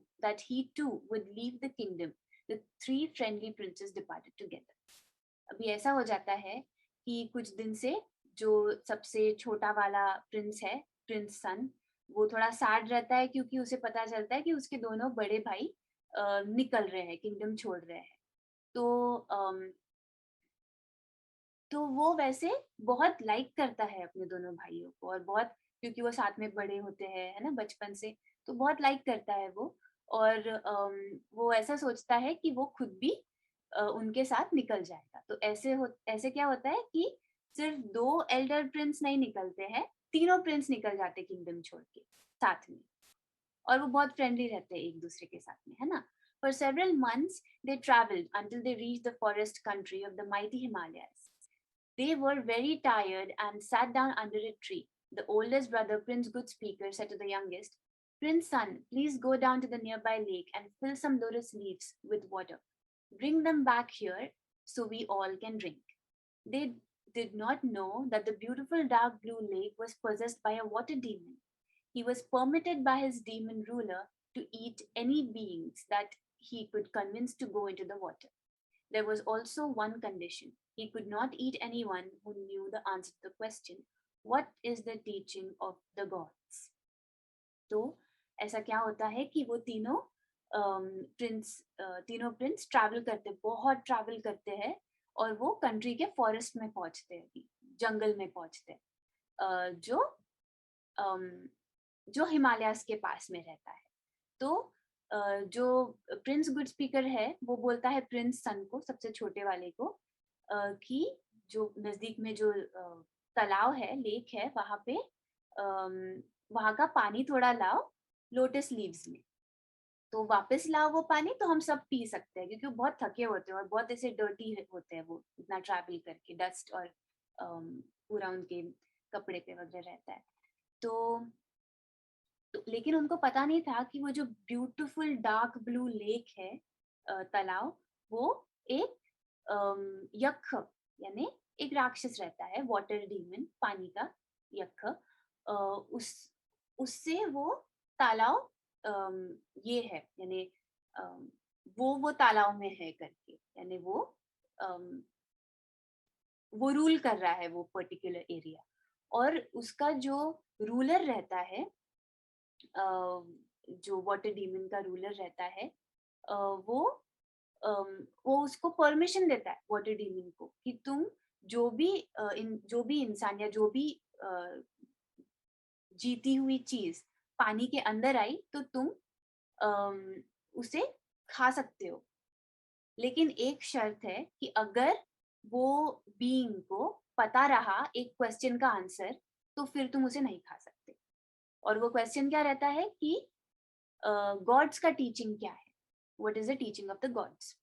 would leave the kingdom. The three friendly princes departed together. अभी ऐसा हो जाता है कि कुछ दिन से जो सबसे छोटा वाला प्रिंस है, प्रिंस सन, वो थोड़ा सैड रहता है क्योंकि उसे पता चलता है कि उसके दोनों बड़े भाई निकल रहे हैं, किंगडम छोड़ रहे हैं। तो वो वैसे बहुत लाइक करता है अपने दोनों भाइयों को, और बहुत, क्योंकि वो साथ में बड़े होते हैं, है ना, बचपन से, तो बहुत लाइक करता है वो। और वो ऐसा सोचता है कि वो खुद भी उनके साथ निकल जाएगा। तो ऐसे क्या होता है कि सिर्फ 2 एल्डर प्रिंस नहीं निकलते हैं, तीनों प्रिंस निकल जाते किंगडम छोड़ के साथ में, और वो बहुत फ्रेंडली रहते हैं एक दूसरे के साथ में, है ना। For several months they traveled until they reached the forest country of the mighty Himalayas. They were very tired and sat down under a tree. The oldest brother, Prince Good Speaker, said to the youngest, Prince Son, please go down to the nearby lake and fill some lotus leaves with water. Bring them back here so we all can drink. They did not know that the beautiful dark blue lake was possessed by a water demon. He was permitted by his demon ruler to eat any beings that he could convince to go into the water. There was also one condition. He could not eat anyone who knew the answer to the question, what is the teaching of the gods? तो ऐसा क्या होता है कि वो तीनों Prince बहुत travel करते हैं, और वो कंट्री के फॉरेस्ट में पहुंचते हैं, जंगल में पहुंचते हैं, जो हिमालयास के पास में रहता है। तो जो प्रिंस गुड स्पीकर है वो बोलता है प्रिंस सन को, सबसे छोटे वाले को, कि जो नजदीक में जो तालाब है, लेक है, वहां का पानी थोड़ा लाओ लोटस लीव्स में, तो वापस लाओ वो पानी, तो हम सब पी सकते हैं, क्योंकि वो बहुत थके होते हैं और बहुत ऐसे डर्टी होते हैं, वो इतना ट्रैवल करके, डस्ट और पूरा उनके कपड़े पे वगैरह रहता है। तो लेकिन उनको पता नहीं था कि वो जो ब्यूटीफुल डार्क ब्लू लेक है, तालाब, वो एक यक्ष, यानी एक राक्षस रहता है, वाटर डीमन, पानी का यक्ष, उससे वो तालाब ये है, यानी वो तालाब में है करके, यानी वो रूल कर रहा है वो पर्टिकुलर एरिया, और उसका जो रूलर रहता है, जो वाटर डीमन का रूलर रहता है, वो उसको परमिशन देता है वाटर डीमन को, कि तुम जो भी इंसान या जो भी जीती हुई चीज पानी के अंदर आई तो तुम उसे खा सकते हो, लेकिन एक शर्त है कि अगर वो बीइंग को पता रहा एक क्वेश्चन का आंसर, तो फिर तुम उसे नहीं खा सकते। और वो क्वेश्चन क्या रहता है कि गॉड्स का टीचिंग क्या है, what is the teaching of the gods.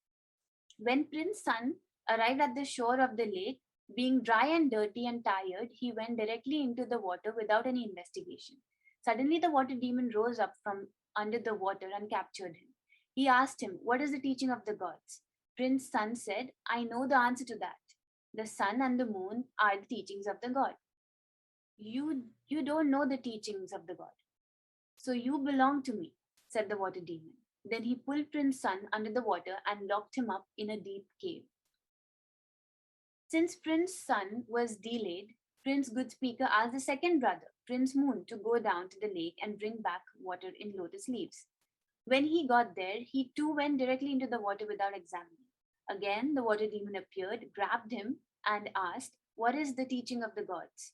When Prince Sun arrived at the shore of the lake, being dry and dirty and tired, he went directly into the water without any investigation. Suddenly, the water demon rose up from under the water and captured him. He asked him, what is the teaching of the gods? Prince Sun said, I know the answer to that. The sun and the moon are the teachings of the god. You don't know the teachings of the god, so you belong to me, said the water demon. Then he pulled Prince Sun under the water and locked him up in a deep cave. Since Prince Sun was delayed, Prince Goodspeaker asked the second brother, Prince Moon, to go down to the lake and bring back water in lotus leaves. When he got there, he too went directly into the water without examining. Again, the water demon appeared, grabbed him, and asked, What is the teaching of the gods?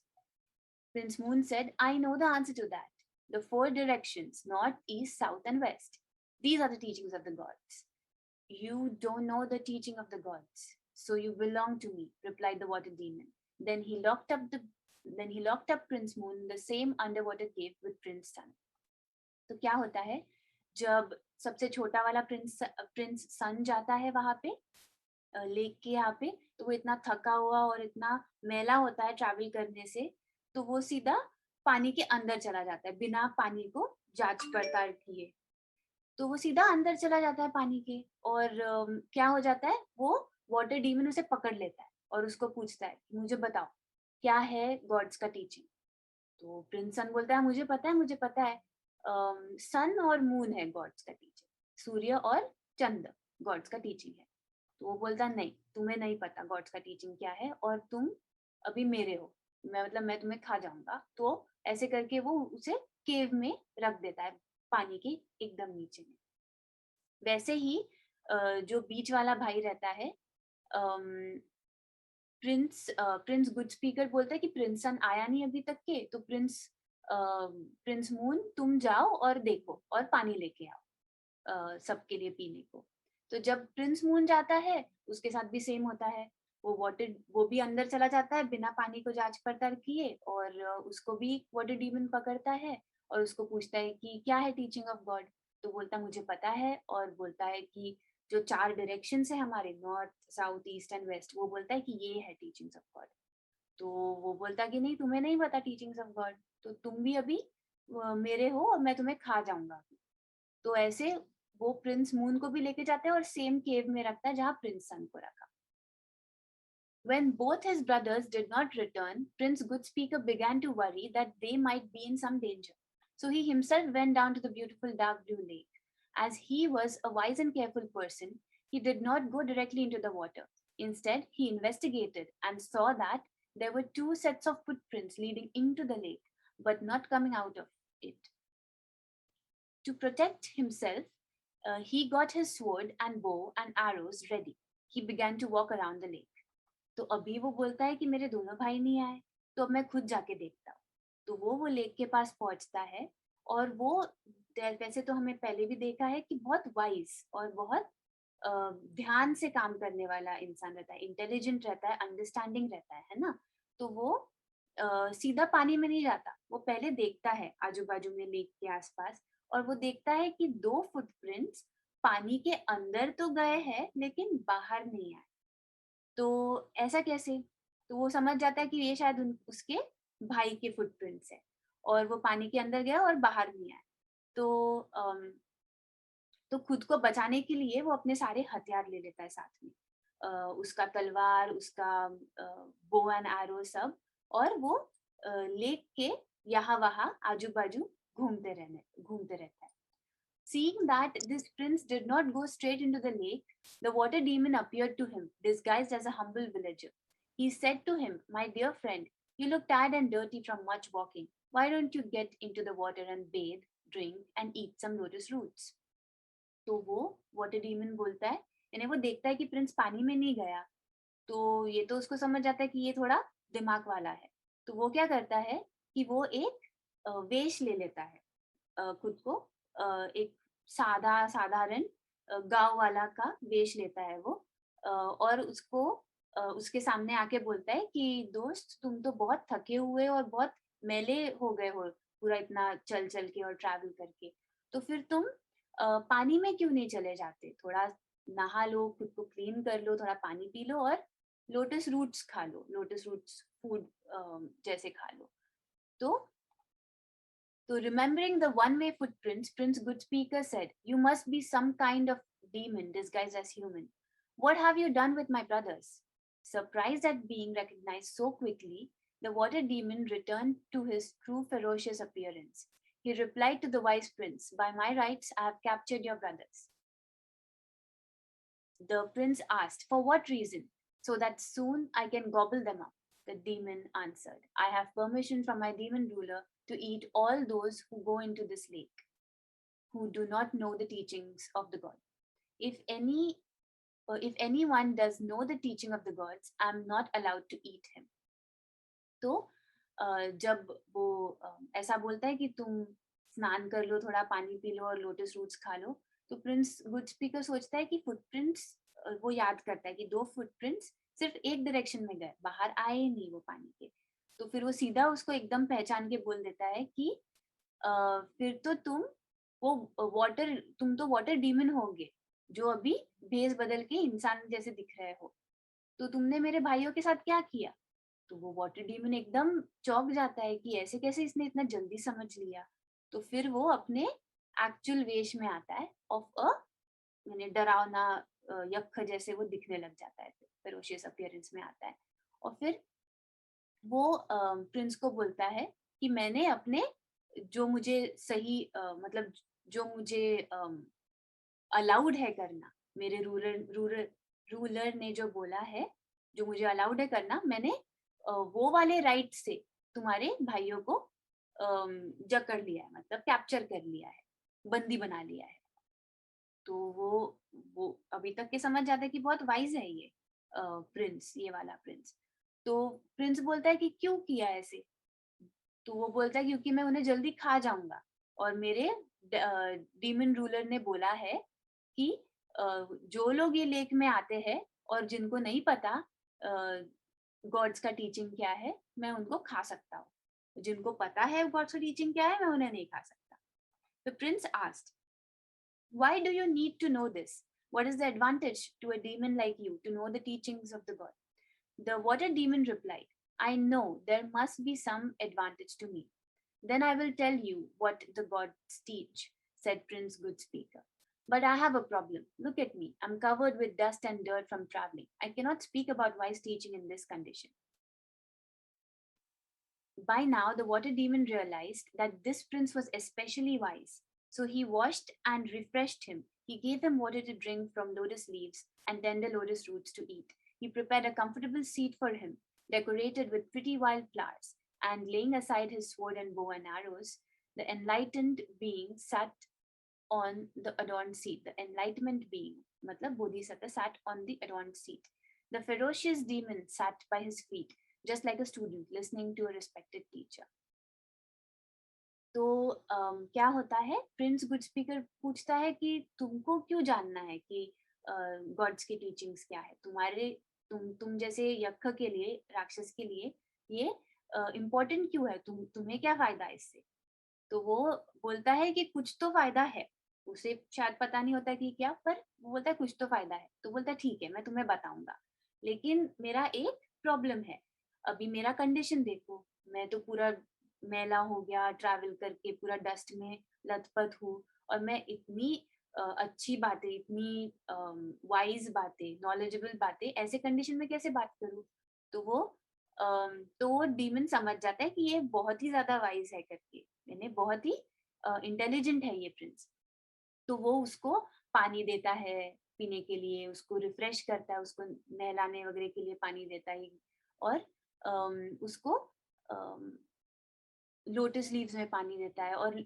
Prince Moon said, I know the answer to that. The four directions, north, east, south, and west. These are the teachings of the gods. You don't know the teaching of the gods, so you belong to me, replied the water demon. Then he locked up Prince Moon in the same underwater cave with Prince Sun. तो क्या होता है जब सबसे छोटा वाला Prince सन जाता है वहां पे लेक के यहाँ पे, तो वो इतना थका हुआ और इतना मैला होता है ट्रैवल करने से, तो वो सीधा पानी के अंदर चला जाता है बिना पानी को जांच पड़ताल किए। तो वो सीधा अंदर चला जाता है पानी के, और क्या हो जाता है, वो वाटर डीमन उसे पकड़ लेता है और उसको पूछता है मुझे बताओ क्या है गॉड्स का टीचिंग। तो प्रिंस सन बोलता है मुझे पता है सन और मून है गॉड्स का टीचिंग, सूर्य और चंद्र गॉड्स का टीचिंग है। तो वो बोलता है नहीं, तुम्हें नहीं पता गॉड्स का टीचिंग क्या है, और तुम अभी मेरे हो, मैं तुम्हें खा जाऊंगा। तो ऐसे करके वो उसे केव में रख देता है, पानी के एकदम नीचे में। वैसे ही जो बीच वाला भाई रहता है, प्रिंस गुड स्पीकर बोलता है कि प्रिंस सन आया नहीं अभी तक के, तो प्रिंस मून तुम जाओ और देखो और पानी लेके आओ सबके लिए पीने को। तो जब प्रिंस मून जाता है उसके साथ भी सेम होता है, वो भी अंदर चला जाता है बिना पानी को जांच पड़ताल किए, और उसको भी वाटर डीमन पकड़ता है और उसको पूछता है कि क्या है टीचिंग ऑफ गॉड। तो बोलता मुझे पता है, और बोलता है कि जो 4 डायरेक्शंस है हमारे, north, south, east and west, वो बोलता है कि ये है टीचिंग्स ऑफ गॉड। तो वो बोलता कि नहीं, तुम्हें नहीं पता टीचिंग्स ऑफ गॉड, तो तुम भी अभी मेरे हो और मैं तुम्हें खा जाऊंगा। तो ऐसे वो प्रिंस मून को भी लेके जाता है और सेम केव में रखता है जहाँ प्रिंस सन को रखा। When both his brothers did not return, Prince Goodspeaker began to worry that they might be in some danger. So he himself went down to the beautiful dark blue lake. As he was a wise and careful person, he did not go directly into the water. Instead, he investigated and saw that there were 2 sets of footprints leading into the lake, but not coming out of it. To protect himself, he got his sword and bow and arrows ready. He began to walk around the lake. तो अभी वो बोलता है कि मेरे दोनों भाई नहीं आए, तो अब मैं खुद जाके देखता हूँ। तो वो लेक के पास पहुंचता है, और वो वैसे तो हमें पहले भी देखा है कि बहुत वाइज और बहुत ध्यान से काम करने वाला इंसान रहता है, इंटेलिजेंट रहता है, अंडरस्टैंडिंग रहता है ना। तो वो सीधा पानी में नहीं जाता, वो पहले देखता है आजू बाजू में लेक के आसपास, और वो देखता है कि 2 फुटप्रिंट्स पानी के अंदर तो गए हैं लेकिन बाहर नहीं आए। तो ऐसा कैसे? तो वो समझ जाता है कि ये शायद उसके भाई के फुटप्रिंट्स है, और वो पानी के अंदर गया और बाहर नहीं आया। तो तो खुद को बचाने के लिए वो अपने सारे हथियार ले लेता है साथ में, उसका तलवार, उसका बो एंड एरो सब, और वो लेक के यहाँ वहाँ आजू बाजू घूमते रहता है। Seeing that this prince did not go straight into the lake, the water demon appeared to him, disguised as a humble villager. He said to him, My dear friend, you look tired and dirty from much walking. Why don't you get into the water and bathe, drink, and eat some lotus roots? तो वो water demon बोलता है, यानी वो देखता है कि Prince पानी में नहीं गया, तो ये तो उसको समझ जाता है कि ये थोड़ा दिमाग वाला है। तो वो क्या करता है कि वो एक वेश ले लेता है, खुद को एक साधारण गांव वाला का वेश लेता है वो, और उसके सामने आके बोलता है कि दोस्त, तुम तो बहुत थके हुए और बहुत मैले हो गए हो पूरा इतना चल चल के और ट्रैवल करके, तो फिर तुम पानी में क्यों नहीं चले जाते, थोड़ा नहा लो, खुद को क्लीन कर लो, थोड़ा पानी पी लो और लोटस रूट्स खा लो, लोटस रूट्स फूड जैसे खा लो। तो remembering the one-way footprints, Prince Goodspeaker said, You must be some kind of demon disguised as human. What have you done with my brothers? Surprised at being recognized so quickly, The water demon returned to his true ferocious appearance. He replied to the wise prince, "By my rights, I have captured your brothers." The prince asked, "For what reason?" "So that soon I can gobble them up," the demon answered. "I have permission from my demon ruler to eat all those who go into this lake, who do not know the teachings of the god. If anyone does know the teaching of the gods, I am not allowed to eat him." तो जब वो ऐसा बोलता है कि तुम स्नान कर लो, थोड़ा पानी पी लो और लोटस रूट्स खा लो, तो प्रिंस गुड स्पीकर सोचता है कि फुटप्रिंट्स, वो याद करता है कि 2 फुटप्रिंट्स सिर्फ एक डायरेक्शन में गए, बाहर आए ही नहीं वो पानी के। तो फिर वो सीधा उसको एकदम पहचान के बोल देता है कि फिर तो तुम तो वाटर डीमन होगे, जो अभी भेस बदल के इंसान जैसे दिख रहे हो। तो तुमने मेरे भाइयों के साथ क्या किया? तो वो वाटर डीमन एकदम चौंक जाता है कि ऐसे कैसे इसने इतना जल्दी समझ लिया। तो फिर वो अपने एक्चुअल वेश में आता है, ऑफ अ यानी डरावना यक्ष जैसे वो दिखने लग जाता है, फेरोशियस अपीयरेंस में आता है। और फिर वो प्रिंस को बोलता है कि मैंने अपने जो मुझे सही मतलब जो मुझे अलाउड है करना, मेरे रूलर ने जो बोला है, जो मुझे अलाउड है करना, मैंने वो वाले राइट से तुम्हारे भाइयों को जकड़ लिया है, मतलब कैप्चर कर लिया है, बंदी बना लिया है। तो वो अभी तक के समझ जाता है कि बहुत वाइज है ये प्रिंस, ये वाला प्रिंस। तो प्रिंस बोलता है कि क्यों किया ऐसे? तो वो बोलता है क्योंकि मैं उन्हें जल्दी खा जाऊंगा, और मेरे डीमन रूलर ने बोला है कि जो लोग ये लेक में आते हैं और जिनको नहीं पता गॉड्स का टीचिंग क्या है, मैं उनको खा सकता हूँ। जिनको पता है गॉड्स का टीचिंग क्या है, मैं उन्हें नहीं खा सकता। The prince asked, "Why do you need to know this? What is the advantage to a demon like you to know the teachings of the god?" The water demon replied, "I know there must be some advantage to me. Then I will tell you what the gods teach," said Prince Goodspeaker. "But I have a problem. Look at me. I'm covered with dust and dirt from traveling. I cannot speak about wise teaching in this condition." By now, the water demon realized that this prince was especially wise. So he washed and refreshed him. He gave him water to drink from lotus leaves and tender lotus roots to eat. He prepared a comfortable seat for him, decorated with pretty wild flowers, and laying aside his sword and bow and arrows, the enlightened being sat on the adorned seat. The enlightenment being, matlab Bodhisattva, sat on the adorned seat. The ferocious demon sat by his feet, just like a student listening to a respected teacher. तो क्या होता है, Prince good speaker पूछता है कि तुमको क्यों जानना है कि गॉड्स की टीचिंग्स क्या है, तुम जैसे यक्ष के लिए, राक्षस के लिए ये इम्पोर्टेंट क्यों है, तुम्हें क्या फायदा है इससे? तो वो बोलता है कि कुछ तो फायदा है, उसे शायद पता नहीं होता कि क्या, पर वो बोलता है कुछ तो फायदा है। तो बोलता है ठीक है, मैं तुम्हें बताऊंगा, लेकिन मेरा एक प्रॉब्लम है। अभी मेरा कंडीशन देखो, मैं तो पूरा मैला हो गया, ट्रैवल करके पूरा डस्ट में लथपथ हूँ, और मैं इतनी अच्छी बातें, इतनी वाइज बातें, नॉलेजेबल बातें ऐसे कंडीशन में कैसे बात करूँ? तो वो डीमन समझ जाता है कि ये बहुत ही ज्यादा वाइज है करके, यानी बहुत ही इंटेलिजेंट है ये प्रिंस। तो वो उसको पानी देता है पीने के लिए, उसको रिफ्रेश करता है, उसको नहलाने वगैरह के लिए पानी देता है, और उसको लोटस लीव्स में पानी देता है, और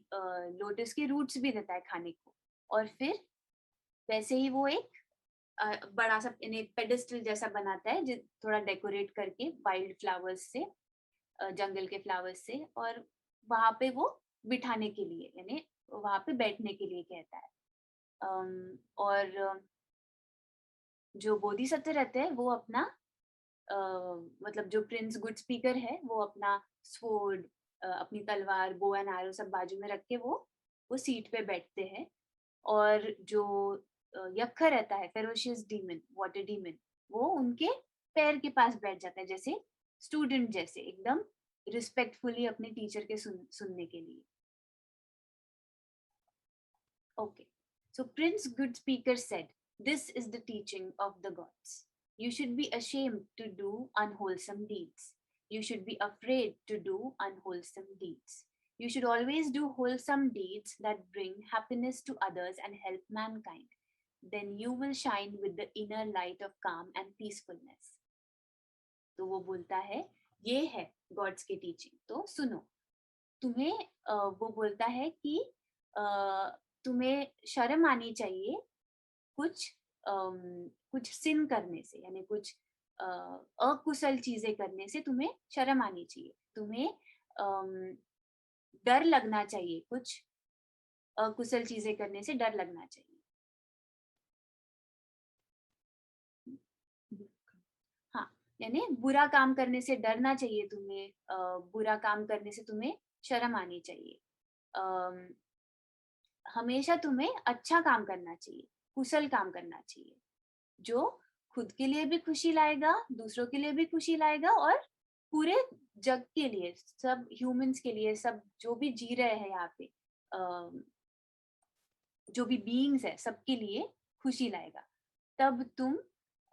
लोटस के रूट्स भी देता है खाने को। और फिर वैसे ही वो एक बड़ा सा पेडिस्टल जैसा बनाता है, थोड़ा डेकोरेट करके वाइल्ड फ्लावर्स से, जंगल के फ्लावर्स से, और वहां पे वो बिठाने के लिए, यानी वहां पे बैठने के लिए कहता है। और जो बोधिसत्व रहते हैं वो अपना मतलब जो प्रिंस गुड स्पीकर है, वो अपना स्वॉर्ड, अपनी तलवार, बो एंड एरो सब बाजू में रख के वो सीट पे बैठते हैं। और जो यक्ष रहता है, फेरोशियस डीमन, वाटर डीमन, वो उनके पैर के पास बैठ जाता है, जैसे स्टूडेंट जैसे, एकदम रिस्पेक्टफुली अपने टीचर के सुनने के लिए। Okay. So Prince Good Speaker said, "This is the teaching of the gods. You should be ashamed to do unwholesome deeds. You should be afraid to do unwholesome deeds. You should always do wholesome deeds that bring happiness to others and help mankind. Then you will shine with the inner light of calm and peacefulness. तो वो बोलता है ये है God's की teaching, तो सुनो। तुम्हें वो बोलता है कि तुम्हें शर्म आनी चाहिए कुछ कुछ सिन करने से, यानी कुछ अकुशल चीजें करने से तुम्हें शर्म आनी चाहिए। तुम्हें डर लगना चाहिए, कुछ अकुशल चीजें करने से डर लगना चाहिए। हाँ, यानी बुरा काम करने से डरना चाहिए तुम्हें, बुरा काम करने से तुम्हें शर्म आनी चाहिए। अम, हमेशा तुम्हें अच्छा काम करना चाहिए, कुशल काम करना चाहिए, जो खुद के लिए भी खुशी लाएगा, दूसरों के लिए भी खुशी लाएगा और पूरे जग के लिए, सब ह्यूमंस के लिए, सब जो भी जी रहे हैं यहाँ पे, जो भी बीइंग्स है, सबके लिए खुशी लाएगा। तब तुम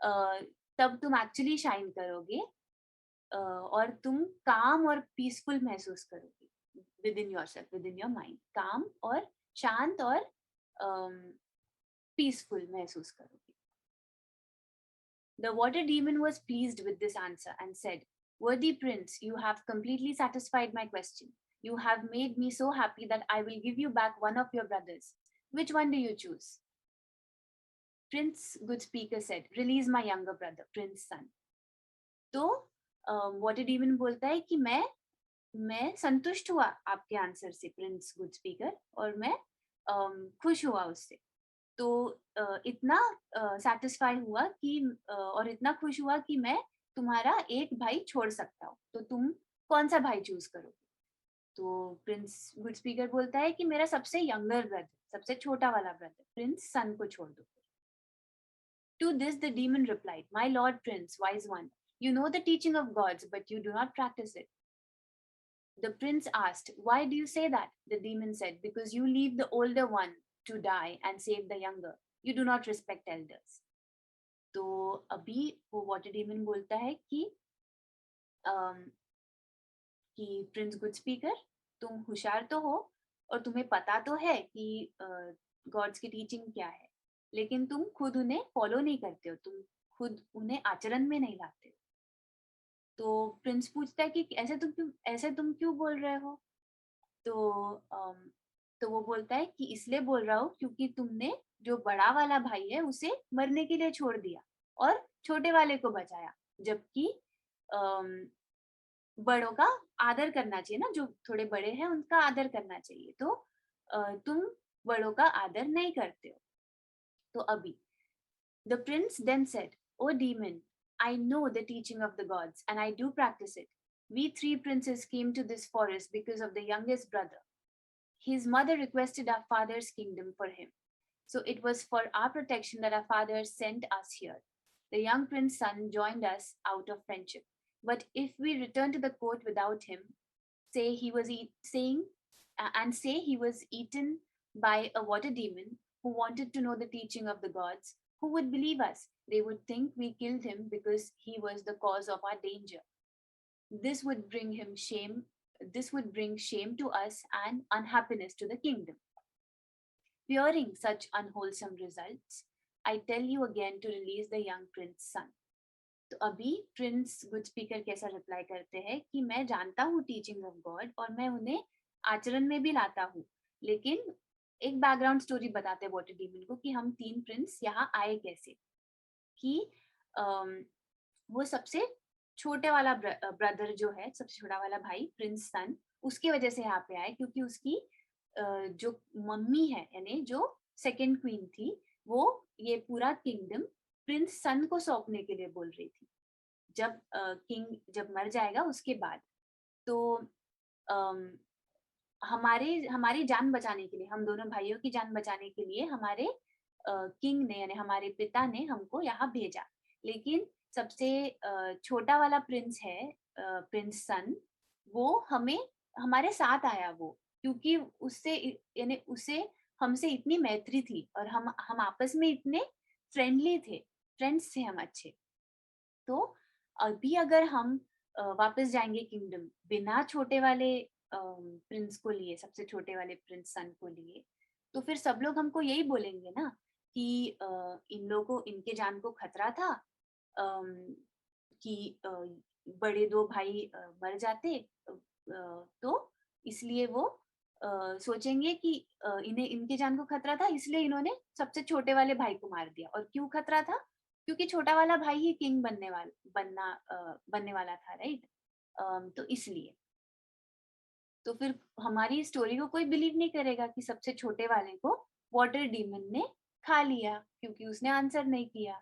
अ, तब तुम एक्चुअली शाइन करोगे, और तुम काम और पीसफुल महसूस करोगे with in yourself, with in your mind. काम और शांत और पीसफुल महसूस करोगे। The water demon was pleased with this answer and said, "Worthy prince, you have completely satisfied my question. You have made me so happy that I will give you back one of your brothers. Which one do you choose?" Prince Good Speaker said, "Release my younger brother, Prince Sun." तो water demon बोलता है कि मैं संतुष्ट हुआ आपके answer से Prince good speaker, और मैं खुश हुआ उससे। तो इतना सेटिस्फाई हुआ कि और इतना खुश हुआ कि मैं तुम्हारा एक भाई छोड़ सकता हूँ, तो तुम कौन सा भाई चूज करोगे? तो प्रिंस गुड स्पीकर बोलता है कि मेरा सबसे यंगर ब्रदर, सबसे छोटा वाला ब्रदर प्रिंस सन को छोड़ दो। To this the demon replied, "My lord prince, wise one, you know the teaching of gods, but you do not practice it." The prince asked, "Why do you say that?" The demon said, "Because you leave the older one to die and save the younger. You do not respect elders." तो अभी वो water demon बोलता है अम, कि Prince good speaker, तुम होशियार तो हो और तुम्हें पता तो है कि गॉड्स की टीचिंग क्या है, लेकिन तुम खुद उन्हें फॉलो नहीं करते हो, तुम खुद उन्हें आचरण में नहीं लाते हो। तो प्रिंस पूछता है कि ऐसे तुम क्यों बोल रहे हो? तो तो वो बोलता है कि इसलिए बोल रहा हूँ क्योंकि तुमने जो बड़ा वाला भाई है उसे मरने के लिए छोड़ दिया और छोटे वाले को बचाया, जबकि अम, बड़ों का आदर करना चाहिए ना, जो थोड़े बड़े हैं उनका आदर करना चाहिए। तो तुम बड़ों का आदर नहीं करते हो। तो अभी The prince then said, "O demon, I know the teaching of the gods, and I do practice it. We three princes came to this forest because of the youngest brother. His mother requested our father's kingdom for him. So it was for our protection that our father sent us here. The young prince's son joined us out of friendship. But if we return to the court without him, say he was say he was eaten by a water demon who wanted to know the teaching of the gods, who would believe us? They would think we killed him because he was the cause of our danger. This would bring him shame. This would bring shame to us and unhappiness to the kingdom. Fearing such unwholesome results, I tell you again to release the young prince's son. तो अभी prince good speaker कैसा reply करते हैं कि मैं जानता हूँ teaching of God और मैं उन्हें आचरण में भी लाता हूँ, लेकिन एक बैकग्राउंड स्टोरी बताते हैं वाटर डीमन को कि हम तीन प्रिंस यहाँ आए कैसे। कि वो सबसे छोटे वाला ब्रदर जो है, सबसे छोटा वाला भाई प्रिंस सन, उसकी वजह से यहाँ पे आए क्योंकि उसकी जो मम्मी है, यानी जो सेकंड क्वीन थी, वो ये पूरा किंगडम प्रिंस सन को सौंपने के लिए बोल रही थी, जब किंग जब मर जाएगा उसके बाद। तो हमारी जान बचाने के लिए, हम दोनों भाइयों की जान बचाने के लिए हमारे किंग ने, यानी हमारे पिता ने हमको यहाँ भेजा। लेकिन सबसे छोटा वाला प्रिंस है, प्रिंस सन, वो हमारे साथ आया वो, क्योंकि उससे यानी उसे हमसे इतनी मैत्री थी और हम आपस में इतने फ्रेंडली थे, फ्रेंड्स थे हम अच्छे। तो अभी अगर हम वापस जाएंगे किंगडम बिना छोटे वाले प्रिंस को लिए, सबसे छोटे वाले प्रिंस सन को लिए, तो फिर सब लोग हमको यही बोलेंगे ना कि इन लोगों को इनके जान को खतरा था, अम, कि बड़े दो भाई मर जाते, तो इसलिए वो सोचेंगे कि इन्हें इनके जान को खतरा था, इसलिए इन्होंने सबसे छोटे वाले भाई को मार दिया। और क्यों खतरा था? क्योंकि छोटा वाला भाई ही किंग बनने वाला था, राइट? तो इसलिए तो फिर हमारी स्टोरी को कोई बिलीव नहीं करेगा कि सबसे छोटे वाले को वाटर डीमन ने खा लिया क्योंकि उसने आंसर नहीं किया।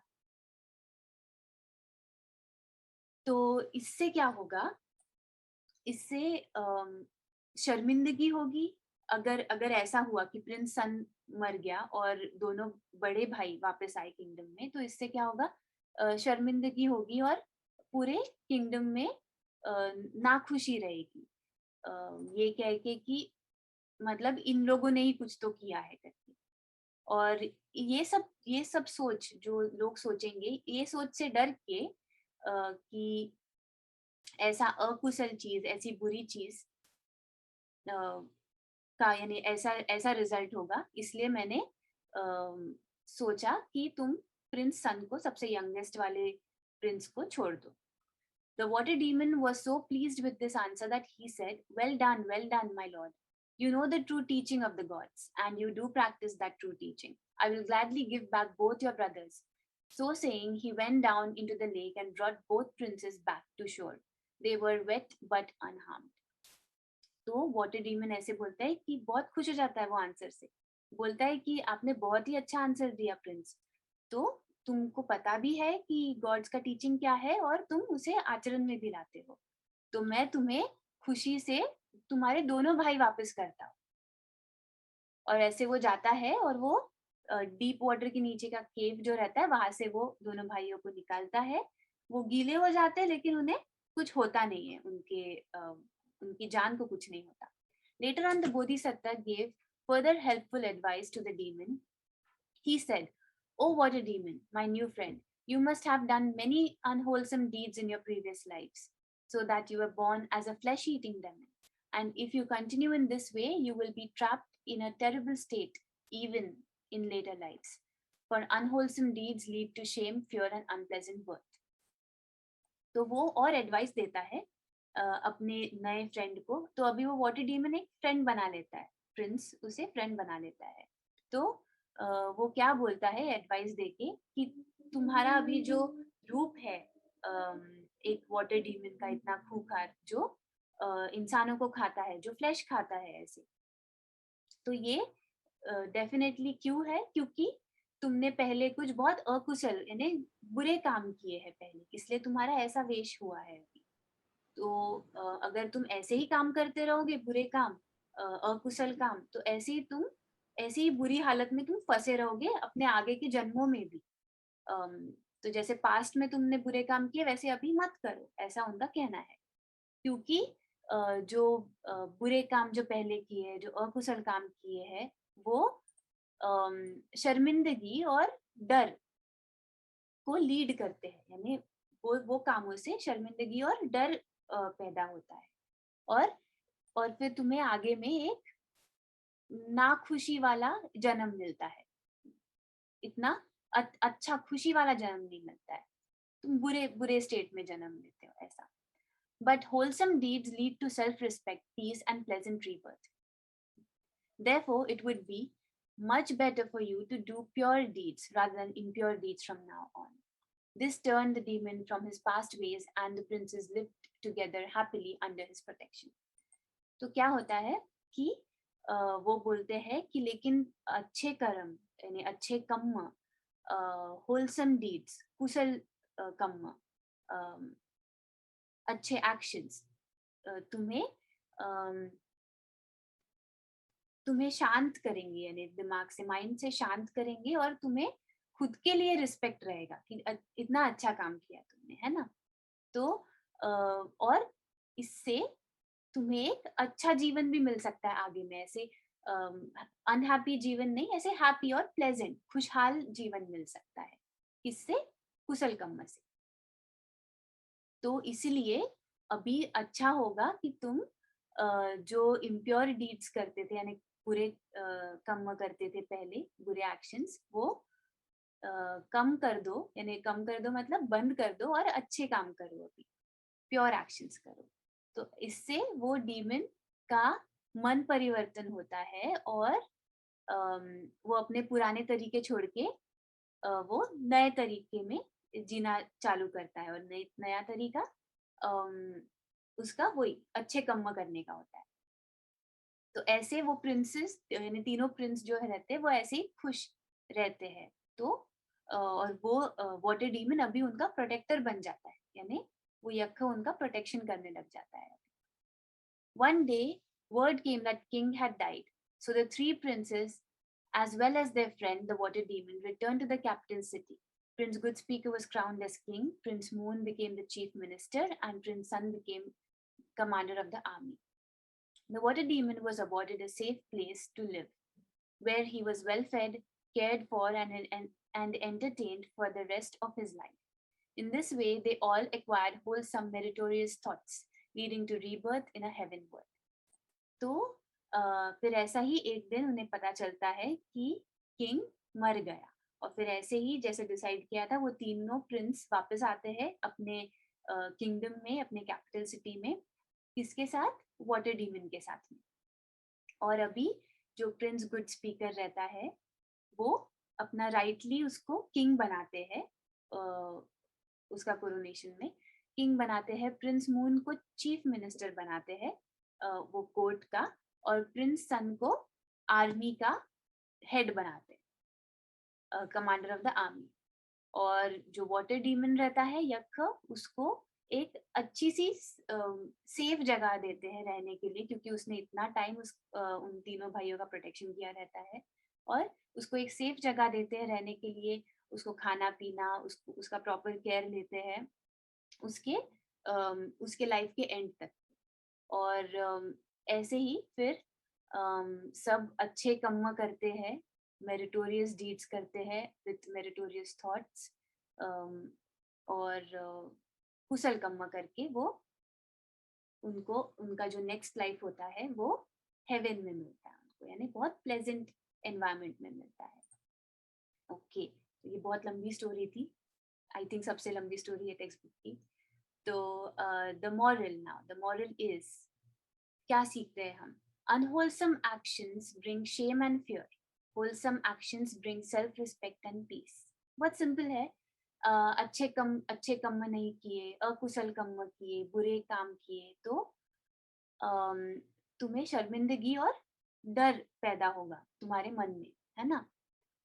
तो इससे क्या होगा? इससे शर्मिंदगी होगी। अगर अगर ऐसा हुआ कि प्रिंस सन मर गया और दोनों बड़े भाई वापस आए किंगडम में, तो इससे क्या होगा? शर्मिंदगी होगी और पूरे किंगडम में नाखुशी रहेगी, ये कह के कि मतलब इन लोगों ने ही कुछ तो किया है करके। और ये सब सोच जो लोग सोचेंगे, ये सोच से डर के कि ऐसा अकुशल चीज, ऐसी बुरी चीज का यानी ऐसा ऐसा रिजल्ट होगा, इसलिए मैंने सोचा कि तुम प्रिंस सन को, सबसे यंगेस्ट वाले प्रिंस को छोड़ दो। The water demon was so pleased with this answer that he said, well done, my lord. You know the true teaching of the gods, and you do practice that true teaching. I will gladly give back both your brothers. So saying, he went down into the lake and brought both princes back to shore. They were wet but unharmed. तो water demon ऐसे बोलता है कि बहुत खुश हो जाता है वो आंसर से, बोलता है कि आपने बहुत ही अच्छा आंसर दिया प्रिंस, तो तुमको पता भी है कि गॉड्स का टीचिंग क्या है और तुम उसे आचरण में भी लाते हो, तो मैं तुम्हें खुशी से तुम्हारे दोनों भाई वापस करता हूँ। और ऐसे वो जाता है और वो डीप वाटर के नीचे का केव जो रहता है वहां से वो दोनों भाइयों को निकालता है। वो गीले हो जाते हैं लेकिन उन्हें कुछ होता नहीं है, उनकी जान को कुछ नहीं होता। Later on the Bodhisattva gave further helpful advice to the demon. He said, "Oh, water demon, my new friend, you must have done many unwholesome deeds in your previous lives, so that you were born as a flesh eating demon. And if you continue in this way, you will be trapped in a terrible state, even in later lives. For unwholesome deeds lead to shame, fear, and unpleasant birth." तो वो और advice देता है अपने नए friend को। तो अभी वो वाटर डीमन एक फ्रेंड बना लेता है, प्रिंस उसे फ्रेंड बना लेता है। तो वो क्या बोलता है एडवाइस देके कि तुम्हारा अभी जो रूप है, एक वाटर डीमन का इतना खूंखार जो इंसानों को खाता है, जो फ्लैश खाता है ऐसे, तो ये डेफिनेटली क्यों है? क्योंकि तुमने पहले कुछ बहुत अकुशल यानी बुरे काम किए हैं पहले, इसलिए तुम्हारा ऐसा वेश हुआ है अभी। तो अगर तुम ऐसे ही काम करते रहोगे, बुरे काम, अकुशल काम, तो ऐसे ही तुम ऐसी ही बुरी हालत में तुम फंसे रहोगे अपने आगे के जन्मों में भी। अम, तो जैसे पास्ट में तुमने बुरे काम किए वैसे अभी मत करो, ऐसा उनका कहना है। क्योंकि जो बुरे काम जो पहले किए हैं, जो अकुशल काम किए हैं, वो शर्मिंदगी और डर को लीड करते हैं, यानी वो कामों से शर्मिंदगी और डर पैदा होता है। और फिर तुम्हें आगे में एक नाखुशी वाला जन्म मिलता है, इतना अच्छा खुशी वाला जन्म नहीं मिलता है, तुम बुरे बुरे स्टेट में जन्म लेते हो ऐसा। But wholesome deeds lead to self-respect, peace, and pleasant rebirth. Therefore, it would be much better for you to do pure deeds rather than impure deeds from now on. This turned the demon from his past ways, and the princes lived together happily under his protection. तो क्या होता है कि वो बोलते हैं कि लेकिन अच्छे कर्म यानी अच्छे कर्म, होलसम डीड्स, कुशल कर्म, अच्छे एक्शंस तुम्हें तुम्हें शांत करेंगे, यानी दिमाग से, माइंड से शांत करेंगे, और तुम्हें खुद के लिए रिस्पेक्ट रहेगा कि इतना अच्छा काम किया तुमने, है ना? तो और इससे तुम्हें एक अच्छा जीवन भी मिल सकता है आगे में, ऐसे अनहैप्पी जीवन नहीं, ऐसे हैप्पी और प्लेजेंट खुशहाल जीवन मिल सकता है, किससे? कुशल कर्म से। तो इसीलिए अभी अच्छा होगा कि तुम जो इम्प्योर डीड्स करते थे, यानी बुरे कर्म करते थे पहले, बुरे एक्शंस, वो कम कर दो, यानी कम कर दो मतलब बंद कर दो और अच्छे काम करो, अभी प्योर एक्शंस करो। तो इससे वो डीमन का मन परिवर्तन होता है और वो अपने पुराने तरीके छोड़ के वो नए तरीके में जीना चालू करता है, और नया तरीका अम, उसका वही अच्छे कर्म करने का होता है। तो ऐसे वो प्रिंसेस, यानी तीनों प्रिंस जो है रहते हैं, वो ऐसे ही खुश रहते हैं। तो और वो वाटर डीमन अभी उनका प्रोटेक्टर बन जाता है, यानी वो यक्ष उनका प्रोटेक्शन करने लग जाता है। One day, word came that king had died. So the three princes, as well as their friend, the water demon, returned to the capital city. Prince Goodspeaker was crowned as king, Prince Moon became the chief minister, and Prince Sun became commander of the army. The water demon was awarded a safe place to live, where he was well fed, cared for, and entertained for the rest of his life. In this way, they all acquired wholesome, meritorious thoughts, leading to rebirth in a heaven world. तो फिर ऐसा ही एक दिन उन्हें पता चलता है कि किंग मर गया, और फिर ऐसे ही जैसे डिसाइड किया था, वो तीनों प्रिंस वापस आते हैं अपने किंगडम में, अपने कैपिटल सिटी में। किसके साथ? वाटर डीमन के साथ में। और अभी जो प्रिंस गुड स्पीकर रहता है, वो अपना राइटली उसको किंग बनाते हैं, उसका कोरोनेशन में किंग बनाते हैं। प्रिंस मून को चीफ मिनिस्टर बनाते हैं, वो कोर्ट का, और प्रिंस सन को आर्मी का हेड बनाते हैं, कमांडर ऑफ द आर्मी। और जो वाटर डीमन रहता है यक्ष, उसको एक अच्छी सी सेफ जगह देते हैं रहने के लिए, क्योंकि उसने इतना टाइम उन तीनों भाइयों का प्रोटेक्शन किया रहता है, और उसको एक सेफ जगह देते हैं रहने के लिए। उसको खाना पीना, उसका प्रॉपर केयर लेते हैं उसके उसके लाइफ के एंड तक। और ऐसे ही फिर सब अच्छे कर्म करते हैं, मेरिटोरियस डीड्स करते हैं विथ मेरिटोरियस थॉट्स, और कुशल कर्म करके वो उनको उनका जो नेक्स्ट लाइफ होता है वो हेवन में मिलता है उनको, यानी बहुत प्लेजेंट एनवायरनमेंट में मिलता है। ओके, तो ये बहुत लंबी स्टोरी थी, आई थिंक सबसे लंबी स्टोरी है टेक्स्ट बुक की। तो द मॉरल इज, क्या सीखते हैं हम? Unwholesome actions bring shame and fear, wholesome actions bring self respect and peace. बहुत सिंपल है। अच्छे कर्म नहीं किए, अकुशल कर्म किए, बुरे काम किए, तो तुम्हें शर्मिंदगी और डर पैदा होगा तुम्हारे मन में, है ना?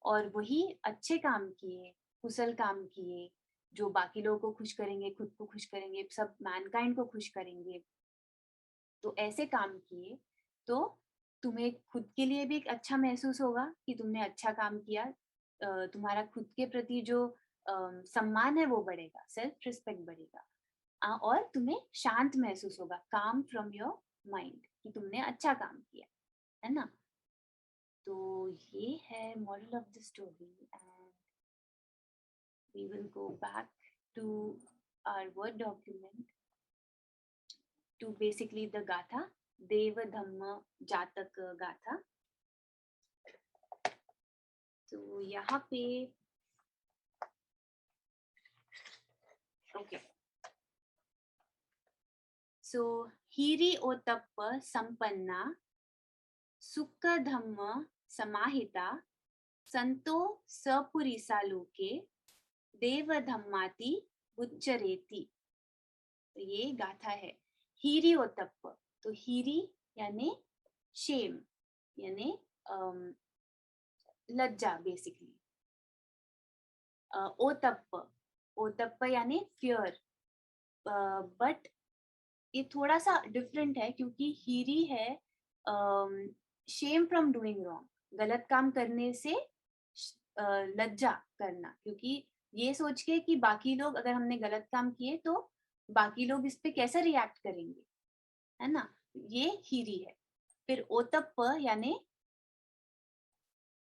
और वही अच्छे काम किए, कुशल काम किए, जो बाकी लोगों को खुश करेंगे, खुद को खुश करेंगे, सब मैनकाइंड को खुश करेंगे, तो ऐसे काम किए, तो तुम्हें खुद के लिए भी एक अच्छा महसूस होगा कि तुमने अच्छा काम किया। तुम्हारा खुद के प्रति जो सम्मान है वो बढ़ेगा, सेल्फ रिस्पेक्ट बढ़ेगा। और तुम्हें शांत महसूस होगा, काम फ्रॉम योर माइंड, कि तुमने अच्छा काम किया, है ना? तो ये है moral of the story, and we will go back to our word document, to basically the gatha, Deva धम्म जातक गाथा। तो यहाँ पे ओके, सो हीरी ओतप्प संपन्ना सुख धम्म समाहिता संतो सपुरीसा लोके देव धम्माति उच्चरेति। तो ये गाथा है। हीरी ओतप्प, तो हीरी यानी शेम, यानी लज्जा बेसिकली। ओतप्प, ओतप्प यानी फियर, बट ये थोड़ा सा डिफरेंट है, क्योंकि हीरी है शेम फ्रॉम डूइंग रॉन्ग, गलत काम करने से लज्जा करना, क्योंकि ये सोच के कि बाकी लोग, अगर हमने गलत काम किए तो बाकी लोग इस पे कैसे रिएक्ट करेंगे, है ना? ये हीरी है। फिर ओतप्प यानी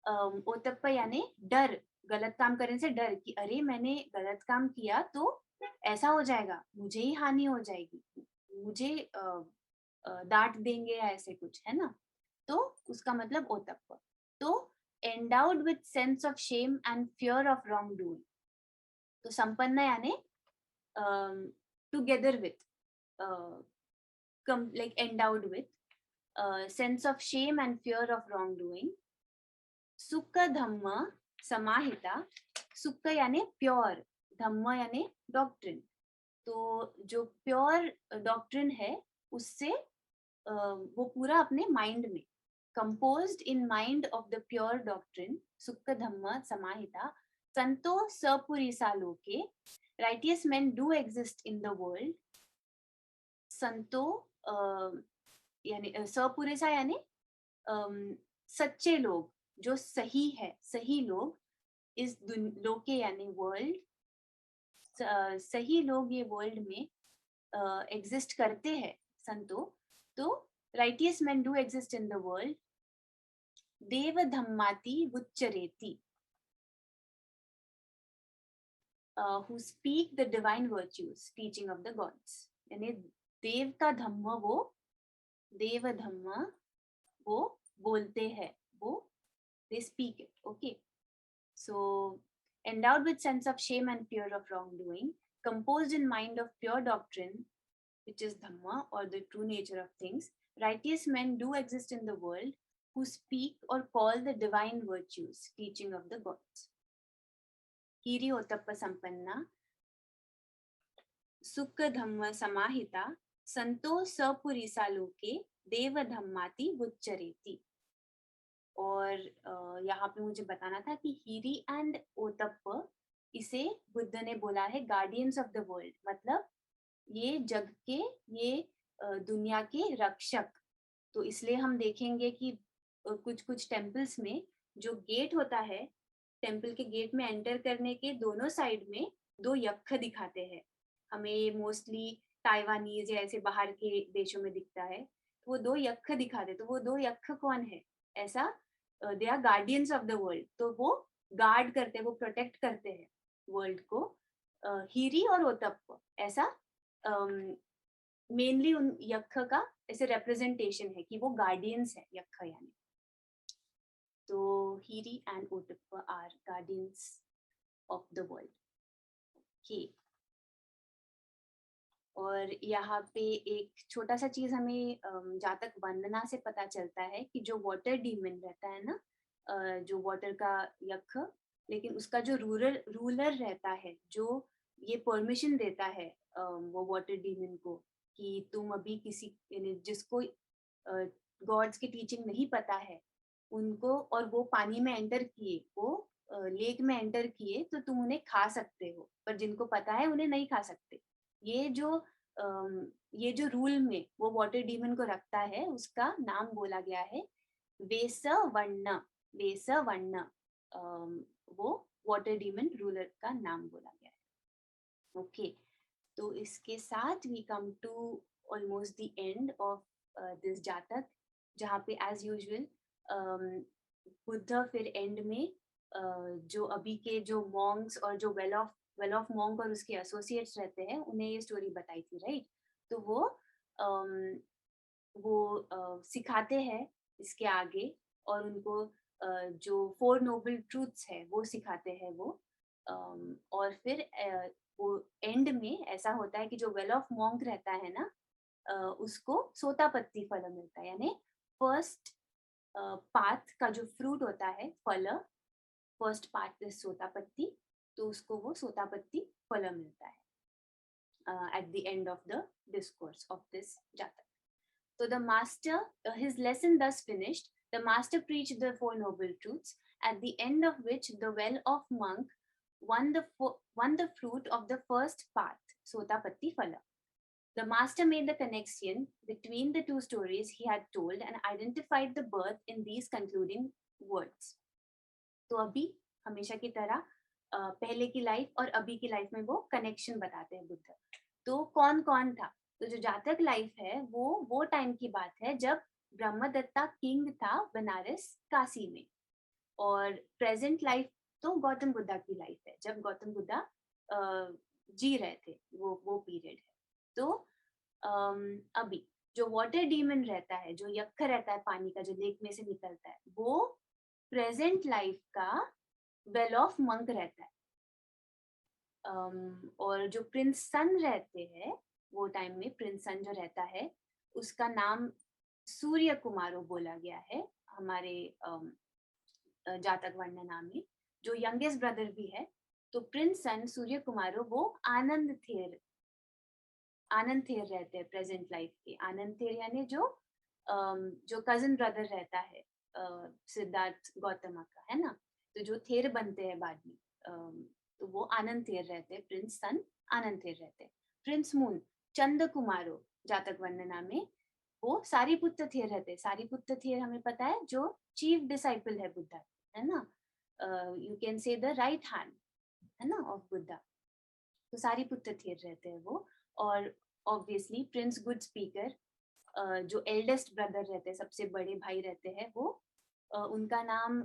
ओतप्प यानी डर, गलत काम करने से डर, कि अरे मैंने गलत काम किया तो ऐसा हो जाएगा, मुझे ही हानि हो जाएगी, मुझे डांट देंगे या ऐसे कुछ, है ना? तो उसका मतलब ओतप्पा। तो endowed with sense of shame and fear of wrong doing. तो संपन्न यानी together with, like endowed with sense of shame and fear of wrongdoing. सुख धम्म समाहिता। सुख यानी प्योर, धम्म यानी डॉक्ट्रिन। तो जो प्योर डॉक्ट्रिन है उससे वो पूरा अपने माइंड में, composed in mind of the pure doctrine, Sukha Dhamma Samahita, Santo Sapurisa Loke, righteous men do exist in the world. Santo यानी सपुरुषा यानी सच्चे लोग, जो सही है, सही लोग इस लोके यानी वर्ल्ड, सही लोग ये वर्ल्ड में एग्जिस्ट करते हैं संतो। तो righteous man do exist in the world. देव धम्माति वुच्चरेति, who speak the divine virtues, teaching of the gods। यानी देव का धम्म, वो देव धम्म वो बोलते हैं, वो they speak it, okay? So endowed with sense of shame and fear of wrongdoing, composed in mind of pure doctrine, which is dhamma or the true nature of things, righteous men do exist in the world who speak or call the divine virtues, teaching of the gods। Hiri Otappa Sampanna, Sukha Dhamma Samahita, Santo Sapurisa Loke, Deva Dhammati Vuchareti। और यहाँ पे मुझे बताना था कि हीरी and ओतप्प, इसे बुद्ध ने बोला है गार्डियंस ऑफ द वर्ल्ड, मतलब ये जग के, ये दुनिया के रक्षक। तो इसलिए हम देखेंगे कि कुछ कुछ टेम्पल्स में जो गेट होता है, टेम्पल के गेट में एंटर करने के दोनों साइड में दो यक्ष दिखाते हैं। हमें ये मोस्टली ताइवानीज या ऐसे बाहर के देशों में दिखता है। तो वो दो यक्ष दिखाते, तो वो दो यक्ष कौन है? ऐसा they are guardians of the world, तो वो गार्ड करते हैं, वो प्रोटेक्ट करते हैं वर्ल्ड को। हीरी और ओतप्प ऐसा मेनली उन यक्ष का ऐसे रिप्रेजेंटेशन है कि वो गार्डियंस है यक्ष यानी। तो हीरी एंड ओतप्प are guardians of the world, okay. और यहाँ पे एक छोटा सा चीज हमें जातक वंदना से पता चलता है कि जो वाटर डीमन रहता है ना, जो वाटर का यक्ष, लेकिन उसका जो रूलर रहता है, जो ये परमिशन देता है वो वाटर डीमन को कि तुम अभी किसी, जिसको गॉड्स की टीचिंग नहीं पता है उनको, और वो पानी में एंटर किए, वो लेक में एंटर किए, तो तुम उन्हें खा सकते हो, पर जिनको पता है उन्हें नहीं खा सकते। ये जो रूल में वो वाटर डीमन को रखता है, उसका नाम बोला गया है वेसवर्ण। वेसवर्ण वो वाटर डीमन रूलर का नाम बोला गया है, ओके। तो इसके साथ we come to almost the end of this jataka, जहाँ पे एज यूजुअल बुद्ध फिर एंड में जो अभी के जो मॉन्क्स और जो वेल ऑफ मॉन्क और उसके एसोसिएट्स रहते हैं, उन्हें ये स्टोरी बताई थी, राइट? तो वो सिखाते हैं इसके आगे, और उनको जो 4 नोबल ट्रूथ्स है वो सिखाते हैं वो। और फिर वो एंड में ऐसा होता है कि जो वेल ऑफ मॉन्क रहता है ना, उसको सोतापत्ती फल मिलता है, यानी फर्स्ट पाथ का जो फ्रूट होता है, फल, फर्स्ट पार्ट इज सोतापत्ती, तो उसको वो सोतापत्ती फल मिलता है at the end of the discourse of this jatak. So the master, his lesson thus finished, the master preached the 4 noble truths, at the end of which the well-off monk won the fruit of the first path, Sotapatti Phala. The master made the connection between the two stories he had told and identified the birth in these concluding words. तो अभी हमेशा की तरह पहले की life और अभी की लाइफ में वो कनेक्शन बताते हैं बुद्ध। तो कौन कौन था? तो जो जातक लाइफ है वो टाइम की बात है जब ब्रह्मदत्ता किंग था बनारस काशी में, और प्रेजेंट लाइफ तो गौतम बुद्धा की लाइफ है, जब गौतम बुद्धा जी रहे थे, वो पीरियड है। तो अभी जो वाटर डीमन रहता है, जो यक्ष रहता है पानी का, जो लेक में से निकलता है, वो प्रेजेंट लाइफ का वेल ऑफ मंक रहता है। और जो प्रिंस सन रहते हैं, वो टाइम में प्रिंस सन जो रहता है, उसका नाम सूर्य कुमारो बोला गया है हमारे जातक वर्णना में। जो यंगेस्ट ब्रदर भी है, तो प्रिंस सन सूर्य कुमारो वो आनंद थेर रहते हैं प्रेजेंट लाइफ के। आनंद थेर यानी जो कजिन ब्रदर रहता है सिद्धार्थ गौतम का, है ना, तो जो थेर बनते हैं बाद में, तो वो आनंद थेर रहते हैं, प्रिंस सन आनंद थेर रहते हैं। प्रिंस मून चंद कुमारो जातक वर्णना में वो सारीपुत्र थेर रहते हैं। सारीपुत्र थेर हमें पता है जो चीफ डिसाइपल है बुद्धा, है ना, you can say the right hand, है ना, ऑफ बुद्धा। तो सारीपुत्र थेर रहते हैं वो। और ऑब्वियसली प्रिंस गुड स्पीकर, जो एल्डेस्ट ब्रदर रहते हैं, सबसे बड़े भाई रहते हैं, वो उनका नाम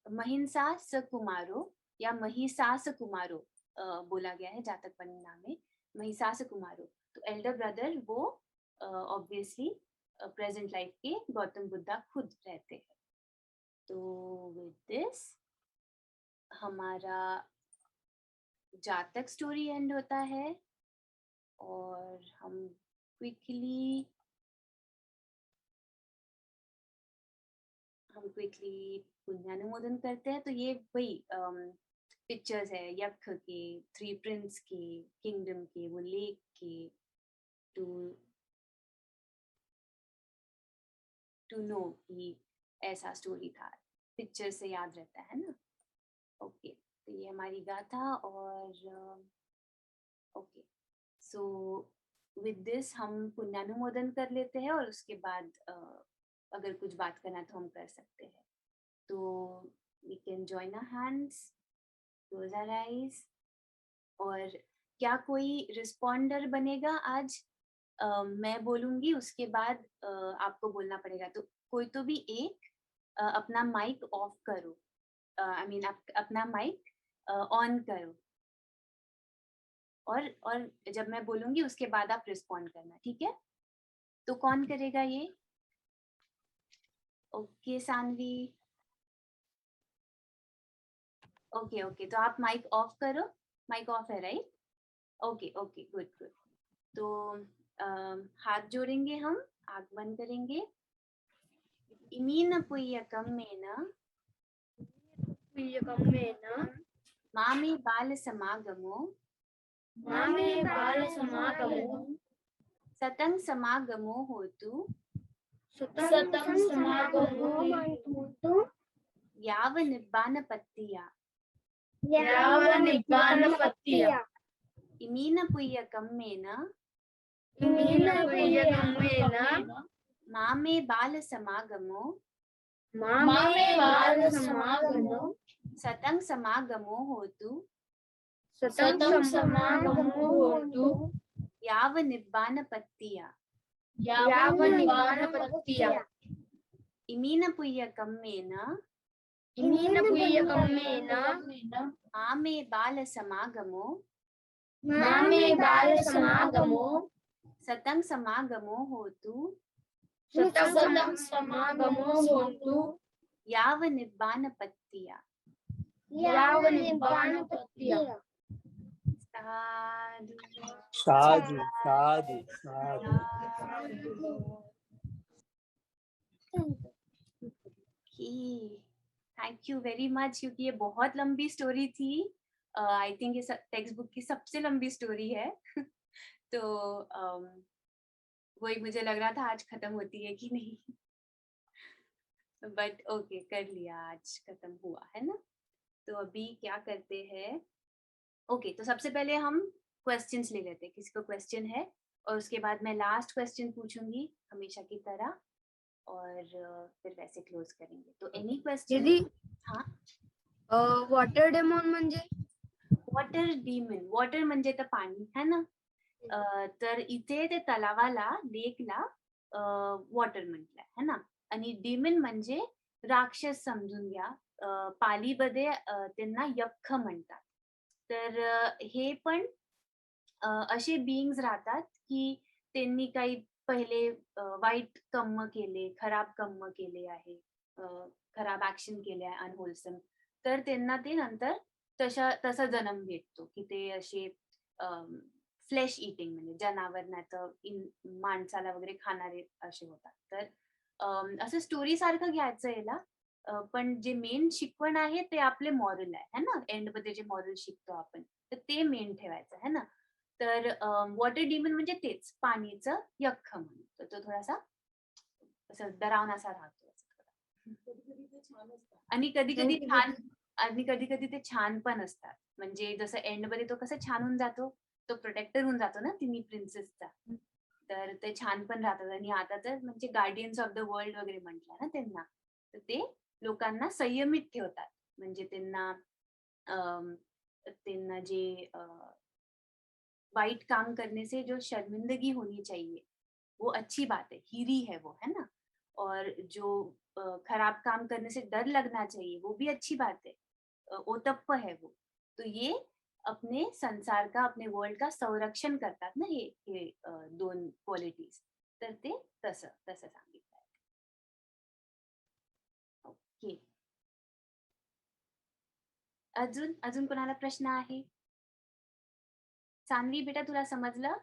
महिंसास कुमारो या महिसास कुमारो बोला गया है जातक वर्णना में, महिसास कुमारो। तो एल्डर ब्रदर वो ऑब्वियसली प्रेजेंट लाइफ के गौतम बुद्धा खुद रहते हैं। तो विद दिस हमारा जातक स्टोरी एंड होता है, और हम क्विकली पुण्यानुमोदन करते हैं। तो ये वही पिक्चर्स है यक्ष के, 3 प्रिंस के, किंगडम के, वो लेक के, टू नो कि ऐसा स्टोरी था, पिक्चर से याद रहता है ना। ओके, तो ये हमारी गाथा। और ओके, सो विद दिस हम पुण्यानुमोदन कर लेते हैं, और उसके बाद अगर कुछ बात करना तो हम कर सकते हैं। तो we can join our hands, close our eyes। और क्या कोई रिस्पॉन्डर बनेगा आज? मैं बोलूंगी, उसके बाद आपको बोलना पड़ेगा। तो कोई तो भी एक अपना माइक ऑफ करो, आई मीन अपना माइक ऑन करो, और जब मैं बोलूंगी उसके बाद आप रिस्पॉन्ड करना, ठीक है? तो कौन करेगा ये? ओके सानवी, ओके ओके, तो आप माइक ऑफ करो। माइक ऑफ है, right? Okay okay, good good. तो हाथ जोड़ेंगे हम, आंख बंद करेंगे। इमीन पुय्यकम मेन मामे बाल समागमो सतंग समागमो होतु याव निब्बान पत्तिया। इमीन पुय्यकम मेन मामे बाल समागमो सतंग समागमो होतु याव निब्बान पत्तिया। इमीन पुय्यकम मेन मामे बाल समागमो सतंग समागमो होतु याव निब्बान पत्तिया। साधु साधु साधु साधु। थैंक यू वेरी मच, क्योंकि ये बहुत लंबी स्टोरी थी। आई थिंक ये टेक्स्ट बुक की सबसे लंबी स्टोरी है। तो वही मुझे लग रहा था आज खत्म होती है कि नहीं, बट ओके, कर लिया, आज खत्म हुआ है ना। तो अभी क्या करते हैं? ओके, तो सबसे पहले हम क्वेश्चंस ले लेते हैं, किसी को क्वेश्चन है, और उसके बाद मैं लास्ट क्वेश्चन पूछूंगी हमेशा की तरह, और फिर वैसे क्लोज करेंगे। तो एनी क्वेश्चन? हाँ, वॉटर डेमॉन म्हणजे? वॉटर डीमन, वॉटर म्हणजे तर पाणी, है ना. तर इथे ते तलावाला, लेकला वॉटर म्हटलंय, है ना. आणि डीमन म्हणजे राक्षस समजून घ्या. पालीमध्ये त्यांना यक्ष म्हणतात. तर हे पण असे बीइंग्स राहतात की त्यांनी काही पहिले वाईट कर्म केले, खराब कर्म केले आहे, खराब ऍक्शन केले आहे अनहोलसम, तर त्यांना ते नंतर तसा जन्म भेटतो की ते असे फ्लेश इटिंग म्हणजे जनावर नाही तर माणसाला वगैरे खाणारे असे होतात. तर असं स्टोरी सारखं घ्यायचं याला, पण जे मेन शिकवण आहे ते आपले मॉरल आहे है ना, एंड मध्ये जे मॉरल शिकतो आपण, तर ते मेन ठेवायचं है ना. तर वॉटर डिमन म्हणजे तेच पाणीचं यक्ष म्हणून, तर तो थोडासा असं डरावनासा राहतो असं थोडा. आणि कधी कधी छान, आणि कधी कधी ते छान पण असतात. म्हणजे जसं एंड मध्ये तो कसा छान होऊन जातो, तो प्रोटेक्टर होऊन जातो ना तिन्ही प्रिन्सेसचा, तर ते छान पण राहतात. आणि आता तर म्हणजे गार्डियन्स ऑफ द वर्ल्ड वगैरे म्हटलं ना त्यांना, तर ते लोकांना संयमित ठेवतात. म्हणजे त्यांना त्यांना जे वाइट काम करने से जो शर्मिंदगी होनी चाहिए वो अच्छी बात है, हीरी है वो, है ना। और जो खराब काम करने से डर लगना चाहिए वो भी अच्छी बात है, ओतप्प है वो। तो ये अपने संसार का, अपने वर्ल्ड का संरक्षण करतात ना हे दोन क्वालिटीज, तर ते तसं तसं सांगितलं आहे. ओके, अजून अजून कोणाला प्रश्न आहे? सान्वी बेटा तुला समजलं?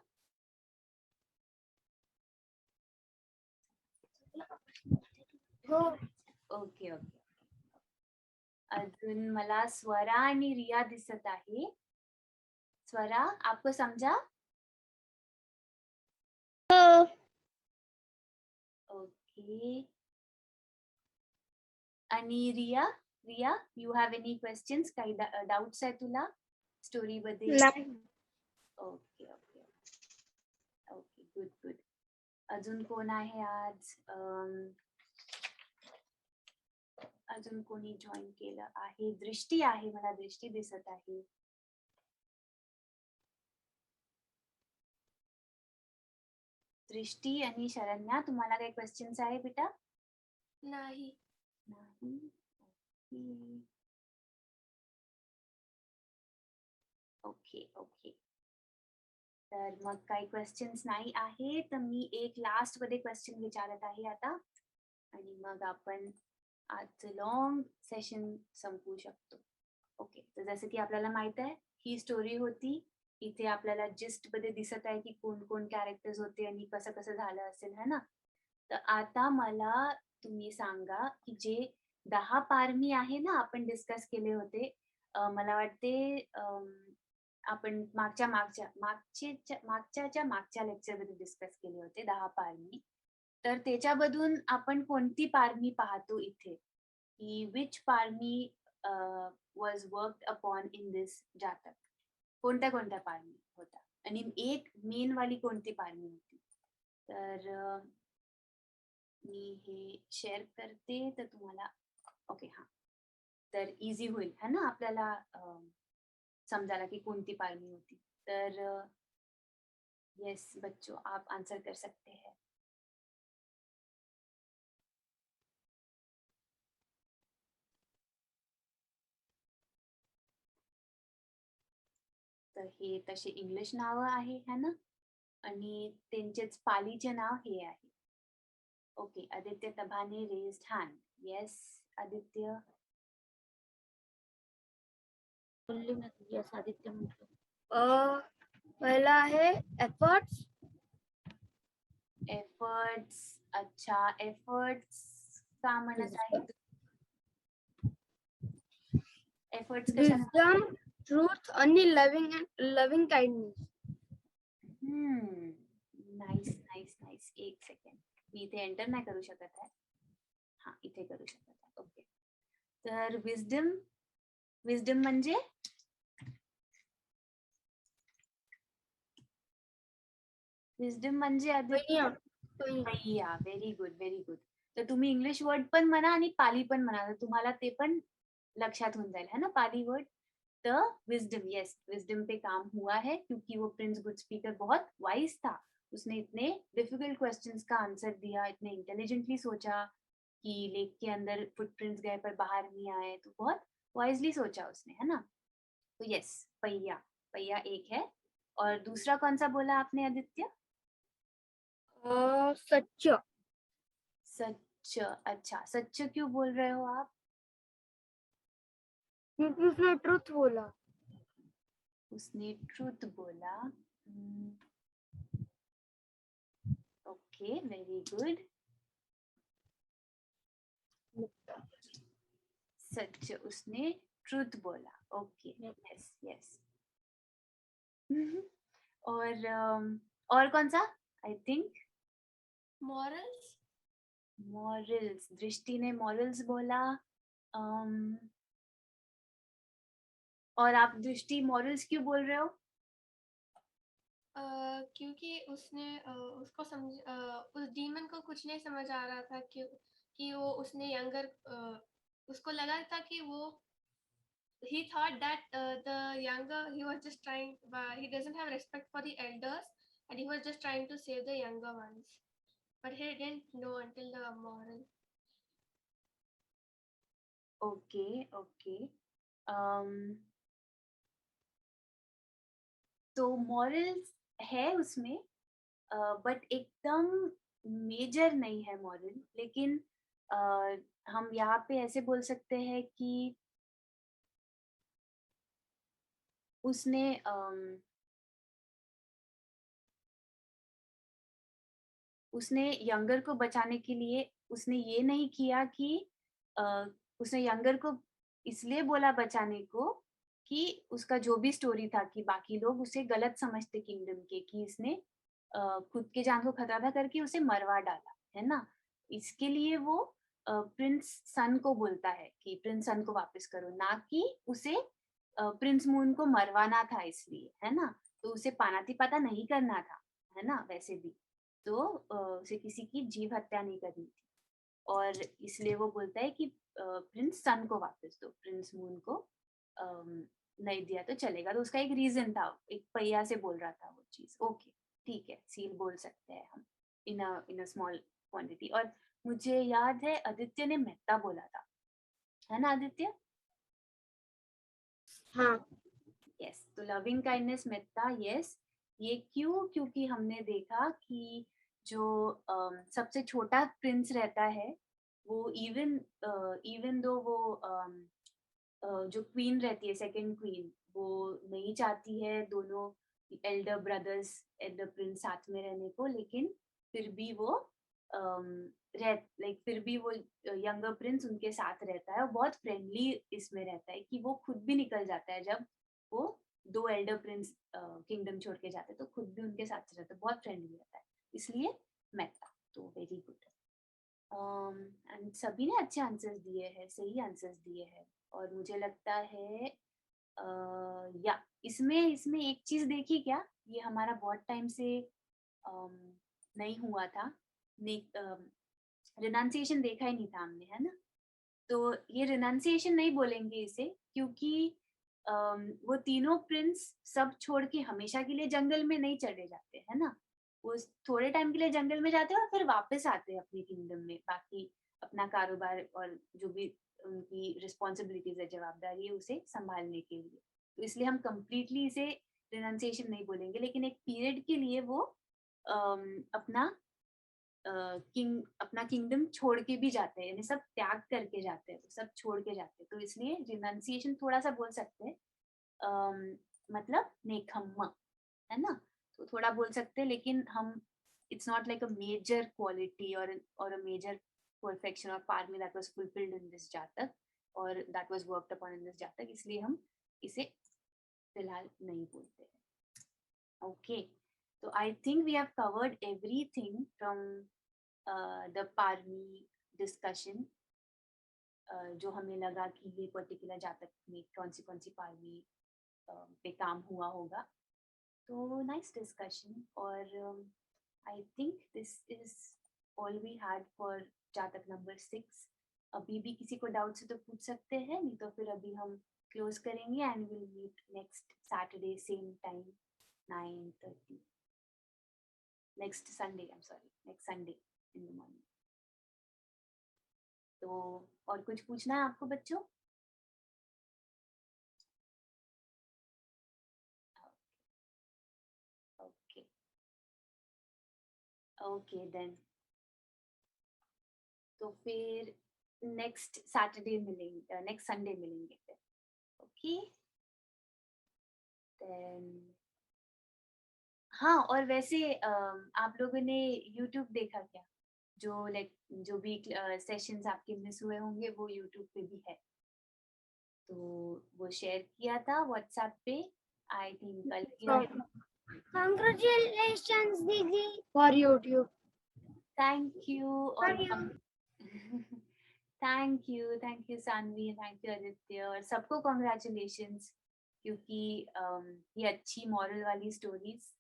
हो. Okay okay. अजून मला स्वरा आणि रिया दिसत आहे. स्वरा, आपको समझा? ओके. आणि रिया, रिया यू हॅव एनी क्वेश्चन्स, काही डाउट्स आहे तुला स्टोरी बद्दल? नाही. Okay okay okay, good good. अजून कोण आहे आज? अजून कोणी जॉईन केलं आहे? दृष्टी आहे, मला दृष्टी दिसत आहे. दृष्टी आणि शरण्या, तुम्हाला काही क्वेश्चन्स आहे बेटा? नाही. नाही. Okay okay. तर मग काही क्वेश्चन्स नाही आहे, तर मी एक लास्ट मध्ये क्वेश्चन विचारत आहे आता, आणि मग आपण आजचं लॉंग सेशन संपवू शकतो. ओके, तर जसं की आपल्याला माहित आहे ही स्टोरी होती. इथे आपल्याला जिस्ट मध्ये दिसत आहे की कोण कोण कॅरेक्टर्स होते आणि कसं कसं झालं असेल, है ना. तर आता मला तुम्ही सांगा की जे 10 पारमी आहे ना आपण डिस्कस केले होते, मला वाटते आपण मागच्या लेक्चरमध्ये डिस्कस केले होते 10 पारमी. तर त्याच्यामधून आपण कोणती पारमी पाहतो इथे, की which parami was worked upon in this Jataka, कोणत्या कोणत्या पारमी होता आणि एक मेन वाली कोणती पारमी होती. तर मी हे शेअर करते तर तुम्हाला, ओके हां, तर इझी होईल है ना आपल्याला समझाना कि कोणती पारमी होती. तर यस बच्चों, आप आंसर कर सकते हैं. तर हे तसे इंग्लिश नाव आहे है ना, आणि त्यांचेच पालीचे नाव हे आहे. ओके, आदित्य तभाने raised hand. Yes Aditya. Yes Aditya म्हटलं. पहिला आहे एफर्ट्स. एफर्ट्स, अच्छा एफर्ट्स का म्हणत आहे? एफर्ट्स कशा? विजडम, ट्रूथ आणि loving kindness. Nice nice nice. एक सेकंड, मी इथे एंटर नाही करू शकत आहे. हा, इथे करू शकत आहे. ओके, तर विजडम, विजडम म्हणजे विजडम म्हणजे पय्या. Very good very good. तर तुम्ही इंग्लिश वर्ड पण म्हणा आणि पाली पण म्हणा, तर तुम्हाला ते पण लक्षात होऊन जाएगा, है ना पाली वर्ड. तो विजडम, यस विजडम पे काम हुआ है क्योंकि वो प्रिंस गुड स्पीकर बहुत वाइज था. उसने इतने डिफिकल्ट क्वेश्चंस का आंसर दिया, इतने इंटेलिजेंटली सोचा कि लेक के अंदर फुटप्रिंट्स गए पर बाहर नहीं आए, तो बहुत वाइजली सोचा उसने, है ना. तो यस, पहिया, पहिया एक है. और दूसरा कौन सा बोला आपने आदित्य? सच, सच। अच्छा, सच क्यों बोल रहे हो आप? क्योंकि उसने ट्रुथ बोला। उसने ट्रुथ बोला। Okay, very good. सच, उसने ट्रुथ बोला। Okay, yes yes. और कौन सा? I think morals. मॉरल्स। दृष्टि ने मॉरल्स बोला। और आप दृष्टि मॉरल्स क्यों बोल रहे हो? क्योंकि उसने उसको उस डीमन को कुछ नहीं समझ आ रहा था कि वो उसने यंगर उसको लगा था कि वो he thought that the younger he was just trying he doesn't have respect for the elders and he was just trying to save the younger ones, but he didn't know until the moral. Okay okay. तो morals है उसमें, but एकदम major नहीं है moral. लेकिन हम यहाँ पे ऐसे बोल सकते हैं कि उसने उसने यंगर को बचाने के लिए उसने ये नहीं किया कि उसने यंगर को इसलिए बोला बचाने को कि उसका जो भी स्टोरी था कि बाकी लोग उसे गलत समझते किंगडम के, कि इसने खुद के जान को खतरा करके उसे मरवा डाला है ना। इसके लिए वो प्रिंस सन को बोलता है कि प्रिंस सन को वापस करो, ना कि उसे प्रिंस मून को मरवाना था इसलिए, है ना। तो उसे पानाती पाता नहीं करना था, है ना, वैसे भी। तो उसे किसी की जीव हत्या नहीं करनी थी, और इसलिए वो बोलता है कि प्रिंस सन को वापस दो, प्रिंस मून को नहीं दिया तो चलेगा। तो उसका एक रीजन था, एक पहिया से बोल रहा था वो चीज। ओके, ठीक है, सील बोल सकते हैं हम इन अ स्मॉल क्वांटिटी। और मुझे याद है आदित्य ने मेहता बोला था, है ना आदित्य? हाँ। यस, तो लविंग काइंडनेस मेहता, यस। ये क्यों? क्योंकि हमने देखा कि जो सबसे छोटा प्रिंस रहता है वो इवन इवन दो वो जो क्वीन रहती है, सेकंड क्वीन, वो नहीं चाहती है दोनों एल्डर ब्रदर्स, एल्डर प्रिंस साथ में रहने को, लेकिन फिर भी वो फिर भी वो यंगर प्रिंस उनके साथ रहता है और बहुत फ्रेंडली इसमें रहता है कि वो खुद भी निकल जाता है जब वो दो एल्डर प्रिंस किंगडम छोड़ के जाते हैं, तो खुद भी उनके साथ रहता है, बहुत फ्रेंडली रहता है, इसलिए मेहता। तो वेरी गुड। एंड सभी ने अच्छे आंसर्स दिए हैं, सही आंसर्स दिए हैं। और मुझे लगता है या इसमें इसमें एक चीज देखी क्या, ये हमारा बहुत टाइम से नहीं हुआ था, रिनाउंसिएशन देखा ही नहीं था हमने, है ना। तो ये रिनाउंसिएशन नहीं बोलेंगे इसे, क्योंकि वो तीनों प्रिंस सब छोड़ के हमेशा के लिए जंगल में नहीं चले जाते, है ना। वो थोड़े टाइम के लिए जंगल में जाते हैं और फिर वापस आते हैं अपनी किंगडम में, बाकी अपना कारोबार और जो भी उनकी रिस्पॉन्सिबिलिटीज है, जवाबदारी है, उसे संभालने के लिए। तो इसलिए हम कंप्लीटली इसे रिनाउंसिएशन नहीं बोलेंगे, लेकिन एक पीरियड के लिए वो अपना अपना किंगडम छोड़ के भी जाते हैं, यानी सब त्याग करके जाते हैं, सब छोड़ के जाते हैं। तो इसलिए रिनाउंसिएशन थोड़ा सा बोल सकते हैं, मतलब नेखम्मा, है ना। तो थोड़ा बोल सकते हैं, लेकिन हम it's not like a major quality or a major perfection or parami that was fulfilled in this Jataka, और that was worked upon in this Jataka, इसलिए हम इसे फिलहाल नहीं बोलते हैं। ओके, तो I think we have covered everything from the parami discussion, जो हमें लगा कि ये पर्टिकुलर जातक में कौन सी पार्मी पे काम हुआ होगा। तो नाइस डिस्कशन, और I think this is all we had for jataka number 6। अभी भी किसी को डाउट है तो पूछ सकते हैं, नहीं तो फिर अभी हम क्लोज करेंगे and will meet next Saturday same time 9:30, next Sunday, I am sorry, next Sunday in the morning. तो और कुछ पूछना है आपको बच्चों? ओके देन, तो फिर नेक्स्ट सैटरडे मिलेंगे, नेक्स्ट संडे मिलेंगे फिर. Okay then. हाँ, और वैसे आप लोगों ने यूट्यूब देखा क्या? जो लाइक जो भी सेशंस आपके मिस हुए होंगे वो यूट्यूब पे भी है, तो वो शेयर किया था व्हाट्सएप पे, आई थिंक कल किया था. Congratulations, Didi, for YouTube. Thank you. और For you. Thank you Saanvi, thank you Aditya, और सबको कॉन्ग्रेचुलेशंस, क्योंकि ये अच्छी मॉरल वाली स्टोरीज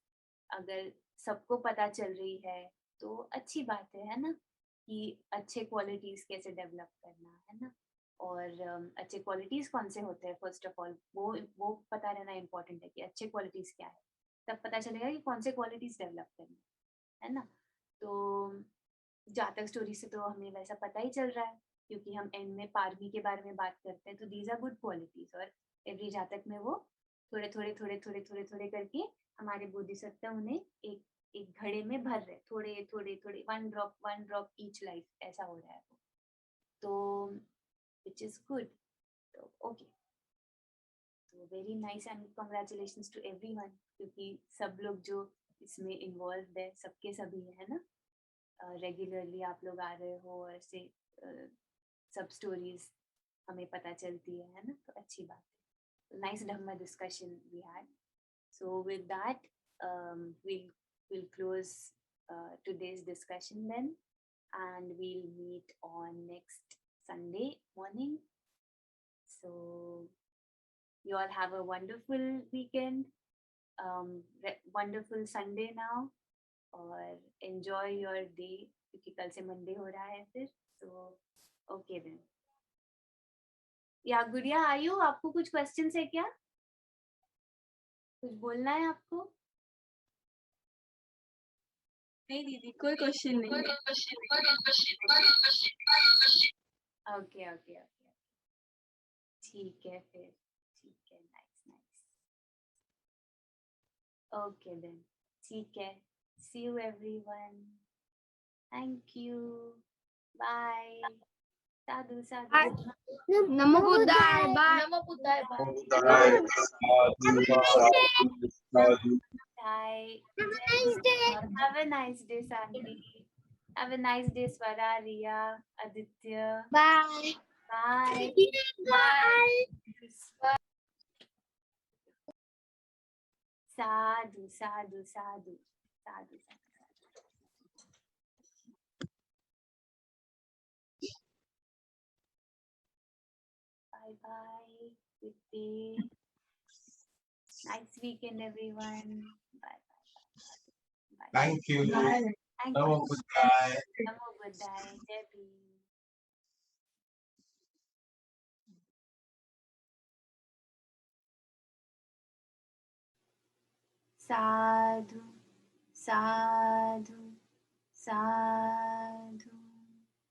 अगर सबको पता चल रही है तो अच्छी बात है ना, कि अच्छे क्वालिटीज कैसे डेवलप करना है ना. और अच्छे क्वालिटीज कौन से होते हैं, फर्स्ट ऑफ ऑल वो पता रहना इम्पोर्टेंट है कि अच्छे क्वालिटीज क्या है, तब पता चलेगा कि कौन से क्वालिटीज डेवलप करनी है ना. तो जातक स्टोरी से तो हमें वैसा पता ही चल रहा है, क्योंकि हम एंड में पारमी के बारे में बात करते हैं, तो दीज आर गुड क्वालिटीज, और एवरी जातक में वो थोड़े थोड़े थोड़े थोड़े थोड़े थोड़े करके हमारे बोधिसत्व उन्हें एक एक घड़े में भर रहे, थोड़े थोड़े थोड़े, वन ड्रॉप ईच लाइफ, ऐसा हो रहा है वो, तो विच इज गुड. तो ओके, तो very nice and congratulations to everyone, क्योंकि सब लोग जो इसमें इन्वॉल्व है सबके सभी है ना, रेगुलरली आप लोग आ रहे हो, और ऐसे सब स्टोरीज हमें पता चलती है ना, तो अच्छी बात है. Nice Dhamma discussion we had. So with that we'll close today's discussion then, and we'll meet on next Sunday morning. So you all have a wonderful weekend, wonderful Sunday now, और enjoy your day, क्योंकि कल से Monday हो रहा है फिर. So okay then. या गुड़िया आयु, आपको कुछ क्वेश्चन है क्या? कुछ बोलना है आपको? नहीं दीदी, कोई क्वेश्चन नहीं है. ओके ओके ओके, ठीक है फिर, ठीक है, नाइस नाइस. ओके देन, ठीक है. See you everyone. Thank you. Bye. साधु साधु. Namo Buddhaya. Bye. Namo Buddhaya. Bye. Nice day. Have a nice day, Sandy. Have a nice day, Swara, Riya, Aditya. Bye. Bye. Bye. Sadhu, sadhu, sadhu, sadhu, sadhu. Bye bye. Good day. Nice weekend, everyone. Bye bye. Bye. Thank you. Thank Namo you. Buddhaya. Namo Buddhaya. Jai Bhim. Sadhu, sadhu, sadhu.